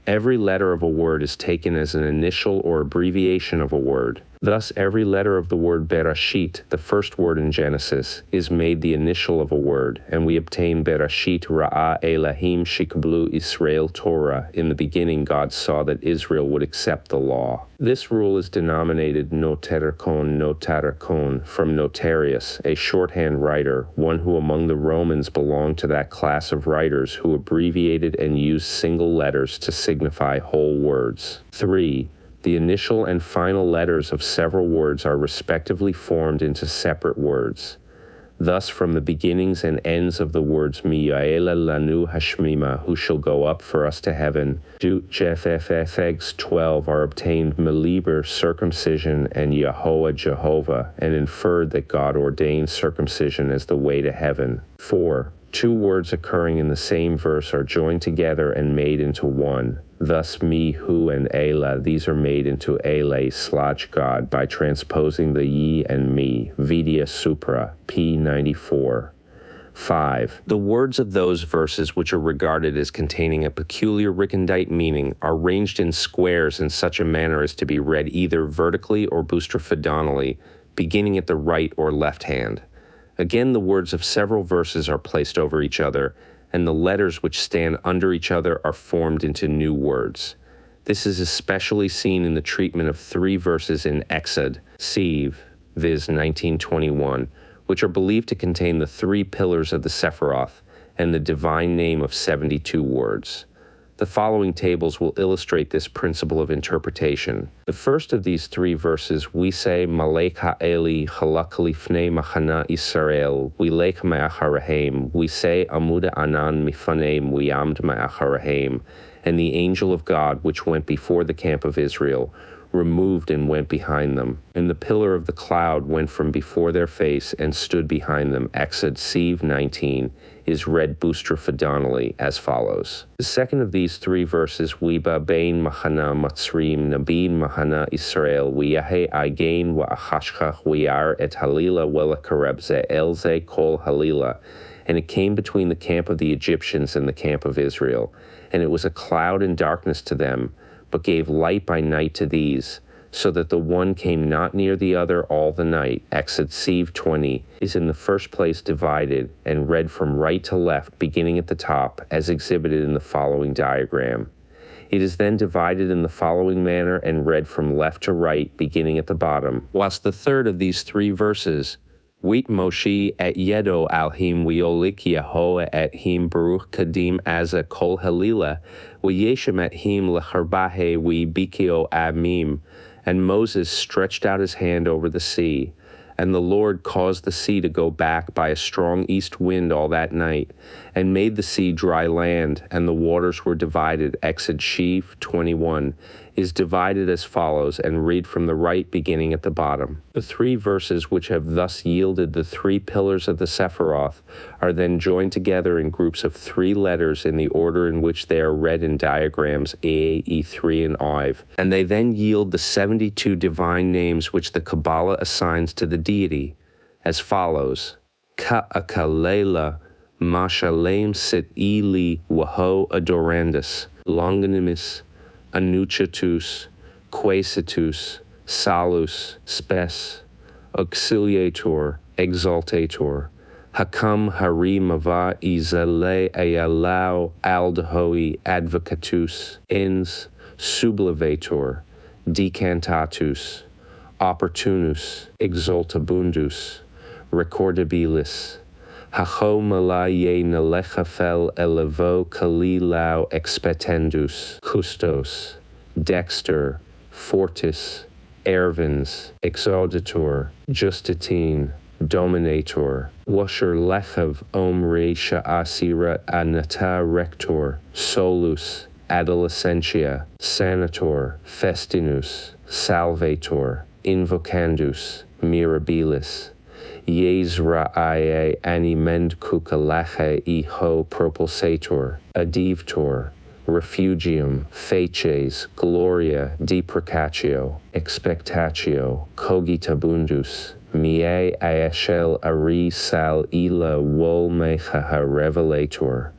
Every letter of a word is taken as an initial or abbreviation of a word. Thus, every letter of the word Bereshit, the first word in Genesis, is made the initial of a word, and we obtain Bereshit Ra'a Elohim Shikblu Israel Torah. In the beginning, God saw that Israel would accept the law. This rule is denominated notarakon, from notarius, a shorthand writer, one who among the Romans belonged to that class of writers who abbreviated and used single letters to signify whole words. 3. The initial and final letters of several words are respectively formed into separate words. Thus, from the beginnings and ends of the words Miyaela Lanu Hashmima, who shall go up for us to heaven, Dut Jeffs 12 are obtained Meliber, circumcision, and Yahoah, Jehovah, and inferred that God ordained circumcision as the way to heaven. 4. 2 words occurring in the same verse are joined together and made into one. Thus, me, who, and Ela, these are made into Ele, / God, by transposing the ye and me, Vidya Supra, p. 94. 5. The words of those verses which are regarded as containing a peculiar recondite meaning are ranged in squares in such a manner as to be read either vertically or boustrophedonally, beginning at the right or left hand. Again, the words of several verses are placed over each other, and the letters which stand under each other are formed into new words. This is especially seen in the treatment of 3 verses in Exod, Siv, viz. 19:21, which are believed to contain the 3 pillars of the Sephiroth and the divine name of 72 words. The following tables will illustrate this principle of interpretation. The first of these 3 verses, we say, Malek ha'eli halak lifnei machana Israel, wilek ma'acharahem, we say, Amuda anan mifaneim, we amd ma'acharahem, and the angel of God, which went before the camp of Israel, removed and went behind them. And the pillar of the cloud went from before their face and stood behind them. Exod Sieve 19 is read boustrophedonally as follows. The second of these three verses, Weba Bain Mahana Matzrim Nabin Mahana Israel Wiyahe Igain Wa Achashchach Wiyar et Halila Wela Karebze Elze Kol Halila. And it came between the camp of the Egyptians and the camp of Israel. And it was a cloud and darkness to them, but gave light by night to these, so that the one came not near the other all the night. Exod Sieve 20 is in the first place divided and read from right to left, beginning at the top, as exhibited in the following diagram. It is then divided in the following manner and read from left to right, beginning at the bottom. Whilst the third of these three verses, Wheat Moshe et Yedo al-him wiolik Yehoah et him Baruch Kadim Aza Kol Halila, Weyeshem et him lecharbahe we bikio amim. And Moses stretched out his hand over the sea, and the Lord caused the sea to go back by a strong east wind all that night, and made the sea dry land, and the waters were divided. Exod Sheaf 21 is divided as follows, and read from the right beginning at the bottom. The three verses which have thus yielded the three pillars of the Sephiroth are then joined together in groups of three letters in the order in which they are read in diagrams A, E3, and Iv, and they then yield the 72 divine names which the Kabbalah assigns to the deity, as follows: Ka'akalela Mashalem Sit Eli Waho Adorandus Longanimus Anuchatus, Quaesitus, Salus, Spes, Auxiliator, Exaltator, Hakam Hari Mava Izale Ayalau Aldhoi Advocatus, Ins, Sublevator, Decantatus, Opportunus, Exaltabundus, Recordabilis, Hacho malaye nelechafel elevo kalilau expetendus, custos, dexter, fortis, ervins, exauditor, justitine, dominator, washer lechav omri sha'asira anata rector, solus, adolescentia, sanator, festinus, salvator, invocandus, mirabilis, Yezra'ae animend kukalache iho propulsator, adivtor, refugium, facies, gloria, deprecatio, expectatio, cogitabundus, mie aeshel ari sal ila wol mechaha revelator,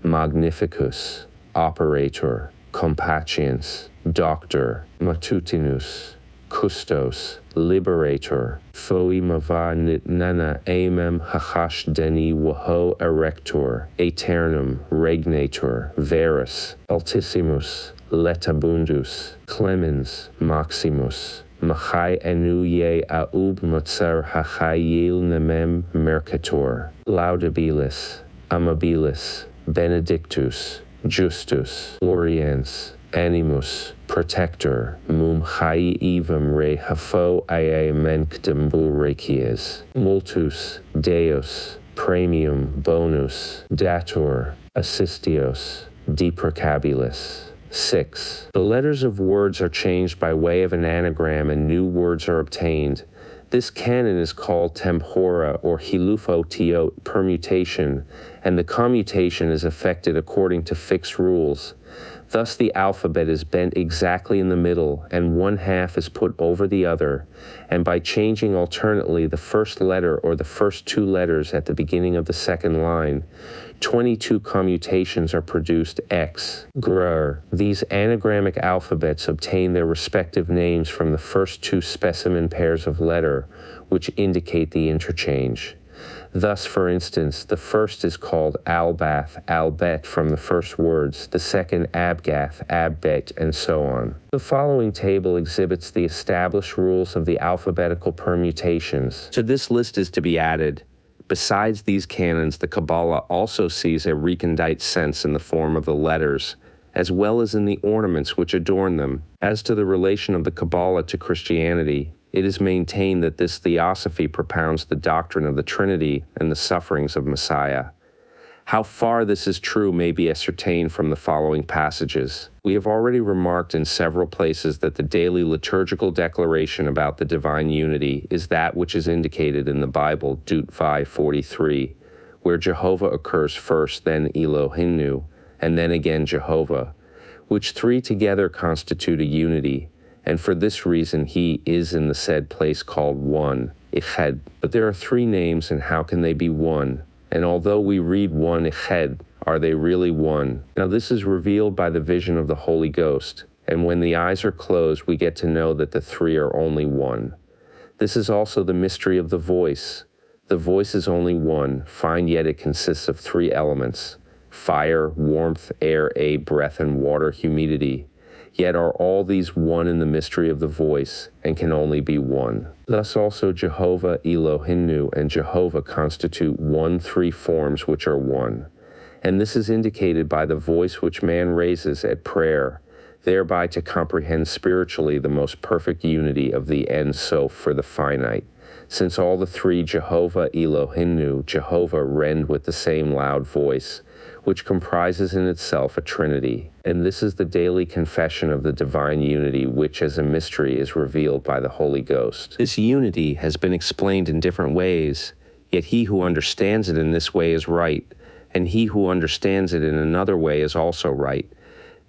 magnificus, operator, compatiens, doctor, matutinus, custos, liberator, foi mava nitnana amem hachash deni waho erector, aeternum, regnator, verus, altissimus, letabundus, clemens, maximus, machai enu ye aub motzar hachayil nemem mercator, laudabilis, amabilis, benedictus, justus, gloriens, animus, protector, mum chai evam re hafo ae menkdembu rekies, multus, deus, premium, bonus, dator, assistios, deprecabilis. 6. The letters of words are changed by way of an anagram and new words are obtained. This canon is called tempora or hilufo-tiot permutation, and the commutation is effected according to fixed rules. Thus the alphabet is bent exactly in the middle, and one half is put over the other, and by changing alternately the first letter or the first two letters at the beginning of the second line, 22 commutations are produced x, gr. These anagrammic alphabets obtain their respective names from the first two specimen pairs of letter, which indicate the interchange. Thus, for instance, the first is called Albath, Albet from the first words, the second Abgath, Abbet, and so on. The following table exhibits the established rules of the alphabetical permutations. To this list is to be added, besides these canons, the Kabbalah also sees a recondite sense in the form of the letters, as well as in the ornaments which adorn them. As to the relation of the Kabbalah to Christianity, it is maintained that this theosophy propounds the doctrine of the Trinity and the sufferings of Messiah. How far this is true may be ascertained from the following passages. We have already remarked in several places that the daily liturgical declaration about the divine unity is that which is indicated in the Bible, Deut 5:43, where Jehovah occurs first, then Elohinu, and then again Jehovah, which three together constitute a unity, and for this reason he is in the said place called one, Echad. But there are three names, and how can they be one? And although we read one Echad, are they really one? Now this is revealed by the vision of the Holy Ghost, and when the eyes are closed, we get to know that the three are only one. This is also the mystery of the voice. The voice is only one, find yet it consists of three elements: fire, warmth, air, breath, and water, humidity. Yet are all these one in the mystery of the voice, and can only be one. Thus also Jehovah, Elohinu, and Jehovah constitute one, three forms which are one. And this is indicated by the voice which man raises at prayer, thereby to comprehend spiritually the most perfect unity of the Ein Sof for the finite, since all the three Jehovah, Elohinu, Jehovah rend with the same loud voice, which comprises in itself a trinity. And this is the daily confession of the divine unity, which as a mystery is revealed by the Holy Ghost. This unity has been explained in different ways, yet he who understands it in this way is right, and he who understands it in another way is also right.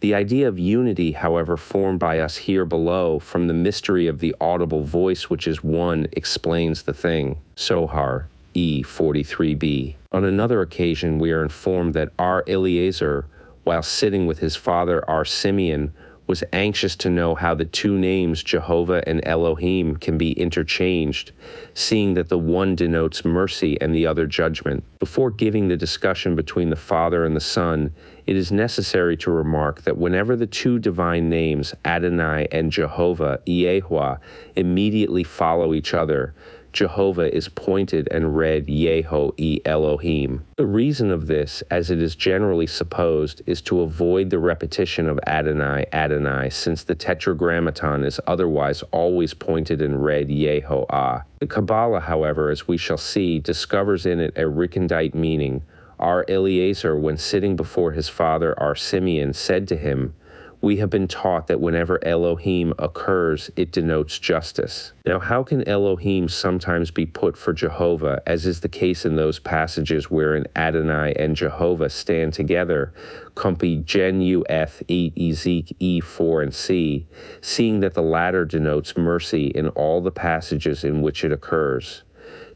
The idea of unity, however, formed by us here below from the mystery of the audible voice which is one, explains the thing. Sohar E 43b. On another occasion, we are informed that our Eliezer, while sitting with his father our Simeon, was anxious to know how the two names Jehovah and Elohim can be interchanged, seeing that the one denotes mercy and the other judgment. Before giving the discussion between the Father and the Son, it is necessary to remark that whenever the two divine names, Adonai and Jehovah, Yehovah, immediately follow each other, Jehovah is pointed and read Yeho Elohim. The reason of this, as it is generally supposed, is to avoid the repetition of Adonai, Adonai, since the Tetragrammaton is otherwise always pointed and read Yehoah. The Kabbalah, however, as we shall see, discovers in it a recondite meaning. Our Eliezer, when sitting before his father, our Simeon, said to him, "We have been taught that whenever Elohim occurs, it denotes justice." Now, how can Elohim sometimes be put for Jehovah, as is the case in those passages wherein Adonai and Jehovah stand together, Compi Gen U Eth E Ezek E 4 and C, seeing that the latter denotes mercy in all the passages in which it occurs?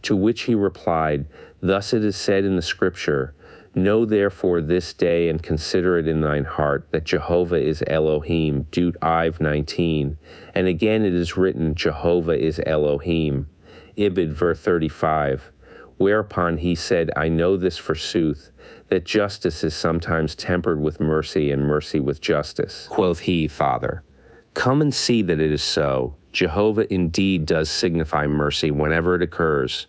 To which he replied, "Thus it is said in the scripture, Know therefore this day and consider it in thine heart that Jehovah is Elohim, Deut 19, and again it is written, Jehovah is Elohim, Ibid verse 35. Whereupon he said, I know this forsooth, that justice is sometimes tempered with mercy and mercy with justice. Quoth he, Father, come and see that it is so. Jehovah indeed does signify mercy whenever it occurs,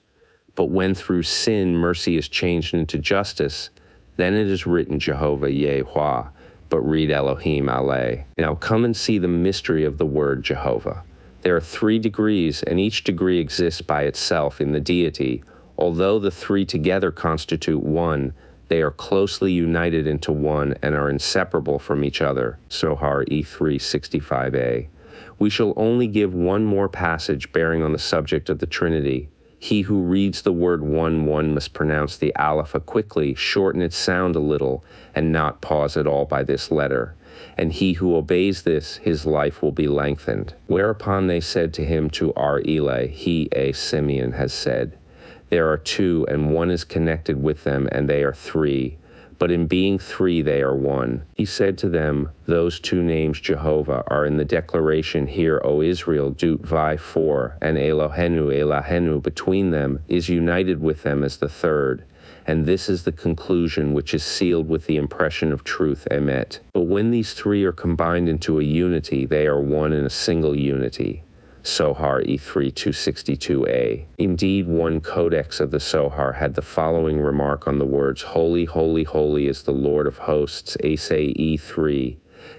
but when through sin mercy is changed into justice, then it is written Jehovah Yehovah, but read Elohim Ale. Now come and see the mystery of the word Jehovah. There are 3 degrees, and each degree exists by itself in the deity. Although the 3 together constitute one, they are closely united into one and are inseparable from each other. Sohar E3 65a. We shall only give one more passage bearing on the subject of the Trinity. He who reads the word one must pronounce the aleph quickly, shorten its sound a little, and not pause at all by this letter. And he who obeys this, his life will be lengthened. Whereupon they said to him, to our Eli, he, a Simeon, has said, there are 2, and one is connected with them, and they are 3. But in being 3, they are one. He said to them, those 2 names Jehovah are in the declaration here, O Israel, Deut 4, and Elohenu between them is united with them as the 3rd. And this is the conclusion which is sealed with the impression of truth, Emet. But when these 3 are combined into a unity, they are one in a single unity. Sohar E3 262a. Indeed, one codex of the Sohar had the following remark on the words, Holy, holy, holy is the Lord of hosts, Asay E3.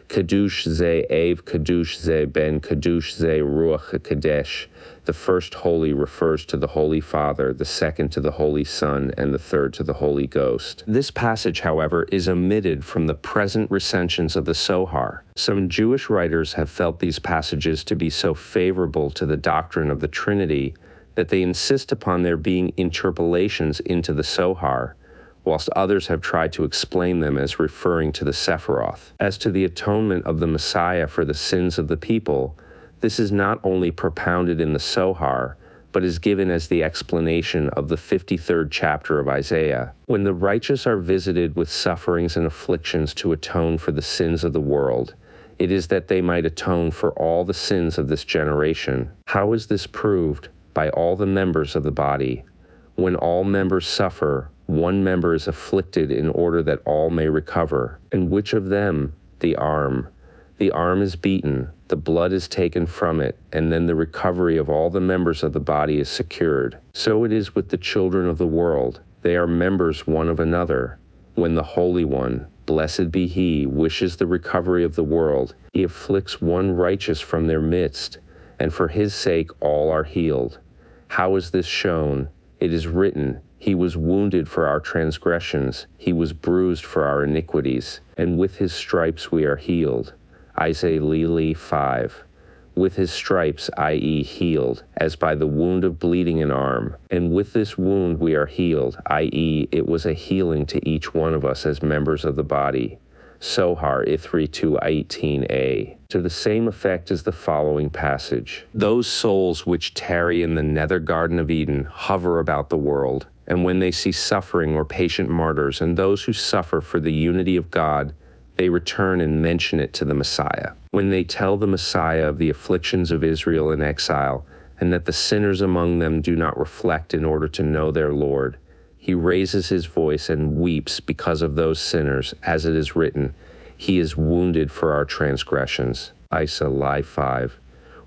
Kadush ze Av, Kadush ze Ben, Kadush ze Ruach HaKodesh. The first holy refers to the Holy Father, the second to the Holy Son, and the third to the Holy Ghost. This passage, however, is omitted from the present recensions of the Zohar. Some Jewish writers have felt these passages to be so favorable to the doctrine of the Trinity that they insist upon there being interpolations into the Zohar, whilst others have tried to explain them as referring to the Sephiroth. As to the atonement of the Messiah for the sins of the people, this is not only propounded in the Zohar, but is given as the explanation of the 53rd chapter of Isaiah. When the righteous are visited with sufferings and afflictions to atone for the sins of the world, it is that they might atone for all the sins of this generation. How is this proved? By all the members of the body. When all members suffer, one member is afflicted in order that all may recover. And which of them? The arm. The arm is beaten, the blood is taken from it, and then the recovery of all the members of the body is secured. So it is with the children of the world. They are members one of another. When the Holy One, blessed be He, wishes the recovery of the world, He afflicts one righteous from their midst, and for His sake all are healed. How is this shown? It is written, He was wounded for our transgressions, He was bruised for our iniquities, and with His stripes we are healed. Isaiah 5. With His stripes, i.e. healed, as by the wound of bleeding an arm. And with this wound we are healed, i.e. it was a healing to each one of us as members of the body. Sohar Ithri 2:18a. To the same effect is the following passage. Those souls which tarry in the nether garden of Eden hover about the world, and when they see suffering or patient martyrs and those who suffer for the unity of God, they return and mention it to the Messiah. When they tell the Messiah of the afflictions of Israel in exile, and that the sinners among them do not reflect in order to know their Lord, He raises His voice and weeps because of those sinners, as it is written, He is wounded for our transgressions. Isaiah 5.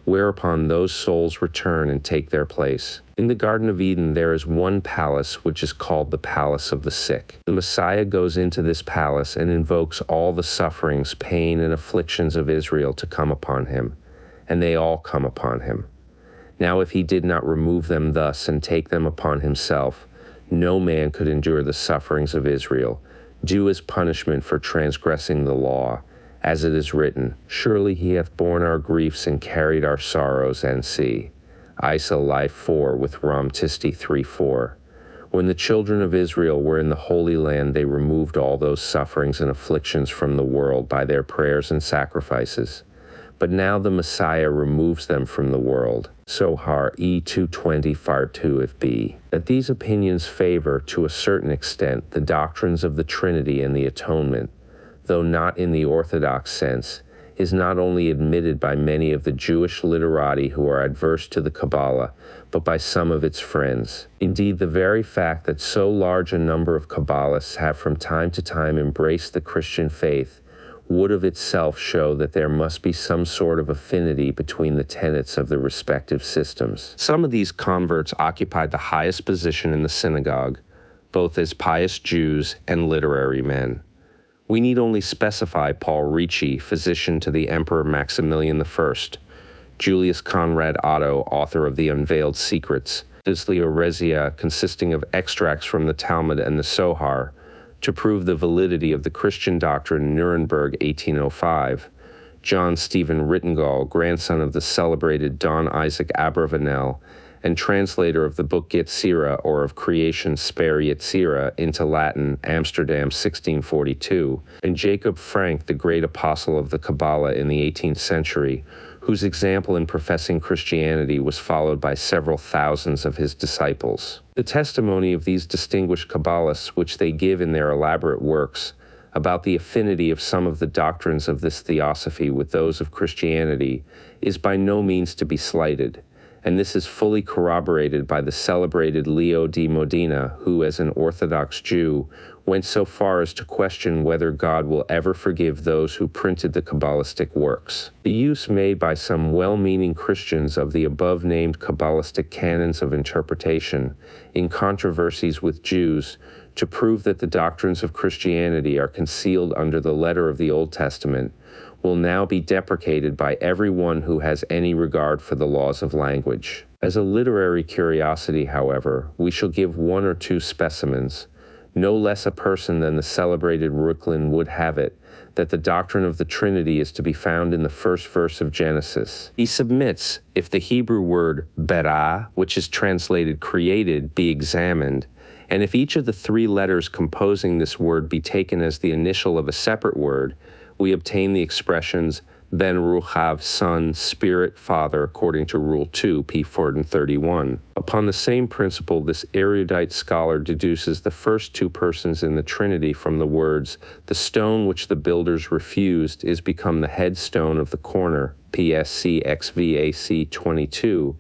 Whereupon those souls return and take their place. In the Garden of Eden there is one palace which is called the Palace of the Sick. The Messiah goes into this palace and invokes all the sufferings, pain, and afflictions of Israel to come upon Him, and they all come upon Him. Now if He did not remove them thus and take them upon Himself, no man could endure the sufferings of Israel, due as punishment for transgressing the law, as it is written, Surely He hath borne our griefs and carried our sorrows, and see. Isaiah 4 with Ramtisti 3:4. When the children of Israel were in the Holy Land, they removed all those sufferings and afflictions from the world by their prayers and sacrifices. But now the Messiah removes them from the world. Sohar E 220 far 2 if b. That these opinions favor, to a certain extent, the doctrines of the Trinity and the Atonement, though not in the orthodox sense, is not only admitted by many of the Jewish literati who are adverse to the Kabbalah, but by some of its friends. Indeed, the very fact that so large a number of Kabbalists have from time to time embraced the Christian faith would of itself show that there must be some sort of affinity between the tenets of the respective systems. Some of these converts occupied the highest position in the synagogue, both as pious Jews and literary men. We need only specify Paul Ricci, physician to the Emperor Maximilian I, Julius Conrad Otto, author of The Unveiled Secrets, Dyslioresia, consisting of extracts from the Talmud and the Zohar, to prove the validity of the Christian doctrine, Nuremberg 1805, John Stephen Rittengall, grandson of the celebrated Don Isaac Abravanel, and translator of the book Yetzirah, or of Creation Spare Yetzirah, into Latin, Amsterdam 1642, and Jacob Frank, the great apostle of the Kabbalah in the 18th century, whose example in professing Christianity was followed by several thousands of his disciples. The testimony of these distinguished Kabbalists, which they give in their elaborate works, about the affinity of some of the doctrines of this theosophy with those of Christianity, is by no means to be slighted, and this is fully corroborated by the celebrated Leo di Modena, who, as an Orthodox Jew, went so far as to question whether God will ever forgive those who printed the Kabbalistic works. The use made by some well-meaning Christians of the above-named Kabbalistic canons of interpretation in controversies with Jews to prove that the doctrines of Christianity are concealed under the letter of the Old Testament will now be deprecated by everyone who has any regard for the laws of language. As a literary curiosity, however, we shall give one or two specimens. No less a person than the celebrated Reuchlin would have it that the doctrine of the Trinity is to be found in the first verse of Genesis. He submits, if the Hebrew word berah, which is translated created, be examined, and if each of the three letters composing this word be taken as the initial of a separate word, we obtain the expressions Ben Ruchav, Son, Spirit, Father, according to Rule 2, p. 431. Upon the same principle, this erudite scholar deduces the first two persons in the Trinity from the words, the stone which the builders refused is become the headstone of the corner, PSC XVAC 22,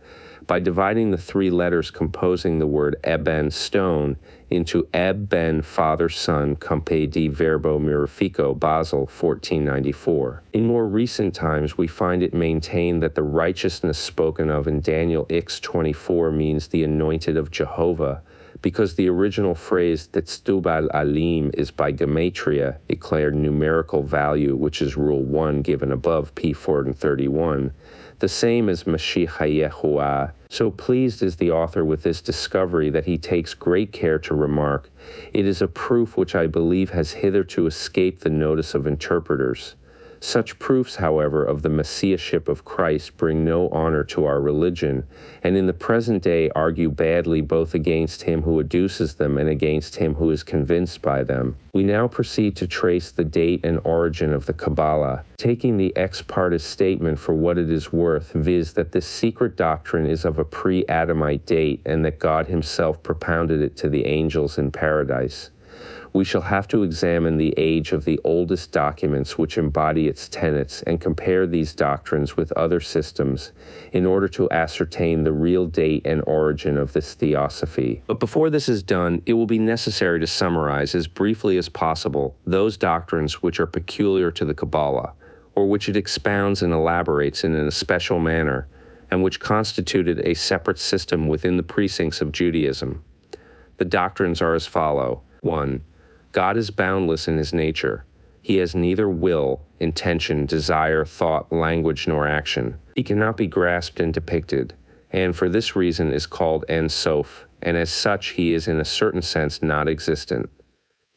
by dividing the three letters composing the word eben, stone, into eb, ben, father, son, campe di verbo mirifico, Basel, 1494. In more recent times, we find it maintained that the righteousness spoken of in Daniel X24 means the anointed of Jehovah, because the original phrase Tetstubal Alim is by gematria, declared numerical value, which is Rule 1 given above, p. 431, the same as Mashiach Yahuwah. So pleased is the author with this discovery that he takes great care to remark, it is a proof which I believe has hitherto escaped the notice of interpreters. Such proofs, however, of the messiahship of Christ bring no honor to our religion, and in the present day argue badly both against him who adduces them and against him who is convinced by them. We now proceed to trace the date and origin of the Kabbalah, taking the ex partis statement for what it is worth, viz. That this secret doctrine is of a pre-Adamite date and that God himself propounded it to the angels in paradise. We shall have to examine the age of the oldest documents which embody its tenets and compare these doctrines with other systems in order to ascertain the real date and origin of this theosophy. But before this is done, it will be necessary to summarize as briefly as possible those doctrines which are peculiar to the Kabbalah, or which it expounds and elaborates in a special manner, and which constituted a separate system within the precincts of Judaism. The doctrines are as follow. 1. God is boundless in his nature. He has neither will, intention, desire, thought, language, nor action. He cannot be grasped and depicted, and for this reason is called Ein Sof, and as such he is in a certain sense not existent.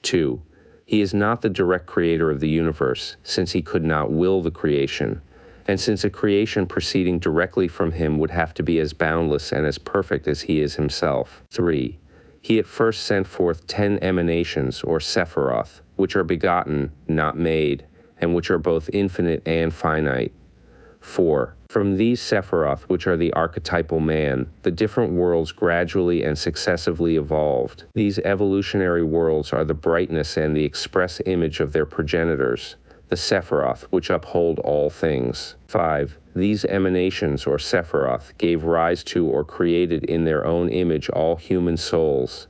2. He is not the direct creator of the universe, since he could not will the creation, and since a creation proceeding directly from him would have to be as boundless and as perfect as he is himself. 3. He at first sent forth 10 emanations, or Sephiroth, which are begotten, not made, and which are both infinite and finite. 4. From these Sephiroth, which are the archetypal man, the different worlds gradually and successively evolved. These evolutionary worlds are the brightness and the express image of their progenitors, the Sephiroth, which uphold all things. 5. These emanations, or Sephiroth, gave rise to or created in their own image all human souls.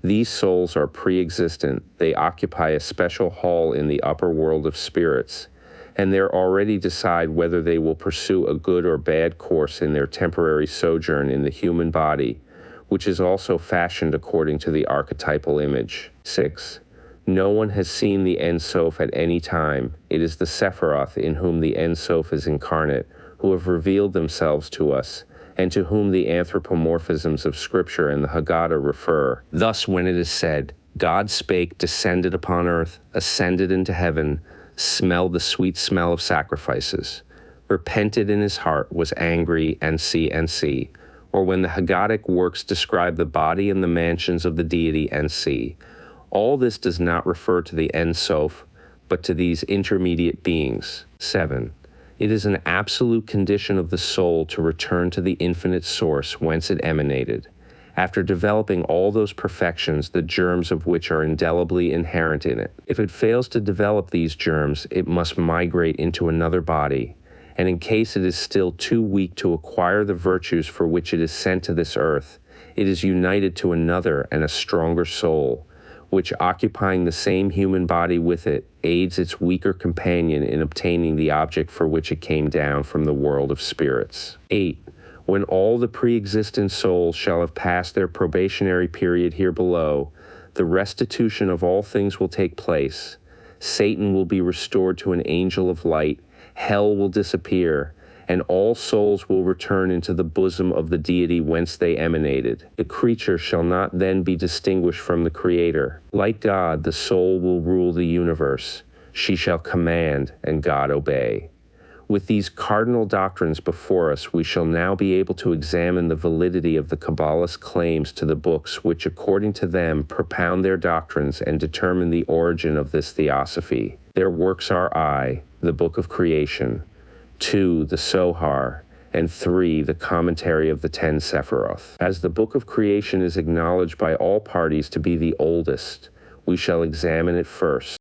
These souls are pre-existent. They occupy a special hall in the upper world of spirits, and they already decide whether they will pursue a good or bad course in their temporary sojourn in the human body, which is also fashioned according to the archetypal image. 6. No one has seen the Ein Sof at any time. It is the Sephiroth in whom the Ein Sof is incarnate, who have revealed themselves to us, and to whom the anthropomorphisms of Scripture and the Haggadah refer. Thus, when it is said, God spake, descended upon earth, ascended into heaven, smelled the sweet smell of sacrifices, repented in his heart, was angry, and see, or when the Haggadic works describe the body and the mansions of the deity, and see. All this does not refer to the Ein Sof, but to these intermediate beings. 7. It is an absolute condition of the soul to return to the infinite source whence it emanated, after developing all those perfections, the germs of which are indelibly inherent in it. If it fails to develop these germs, it must migrate into another body, and in case it is still too weak to acquire the virtues for which it is sent to this earth, it is united to another and a stronger soul, which, occupying the same human body with it, aids its weaker companion in obtaining the object for which it came down from the world of spirits. 8. When all the pre-existent souls shall have passed their probationary period here below, the restitution of all things will take place. Satan will be restored to an angel of light, hell will disappear, and all souls will return into the bosom of the deity whence they emanated. The creature shall not then be distinguished from the Creator. Like God, the soul will rule the universe. She shall command, and God obey. With these cardinal doctrines before us, we shall now be able to examine the validity of the Kabbalist claims to the books which, according to them, propound their doctrines and determine the origin of this theosophy. Their works are I, the Book of Creation, 2, the Sohar, and 3, the Commentary of the 10 Sephiroth. As the Book of Creation is acknowledged by all parties to be the oldest, we shall examine it first.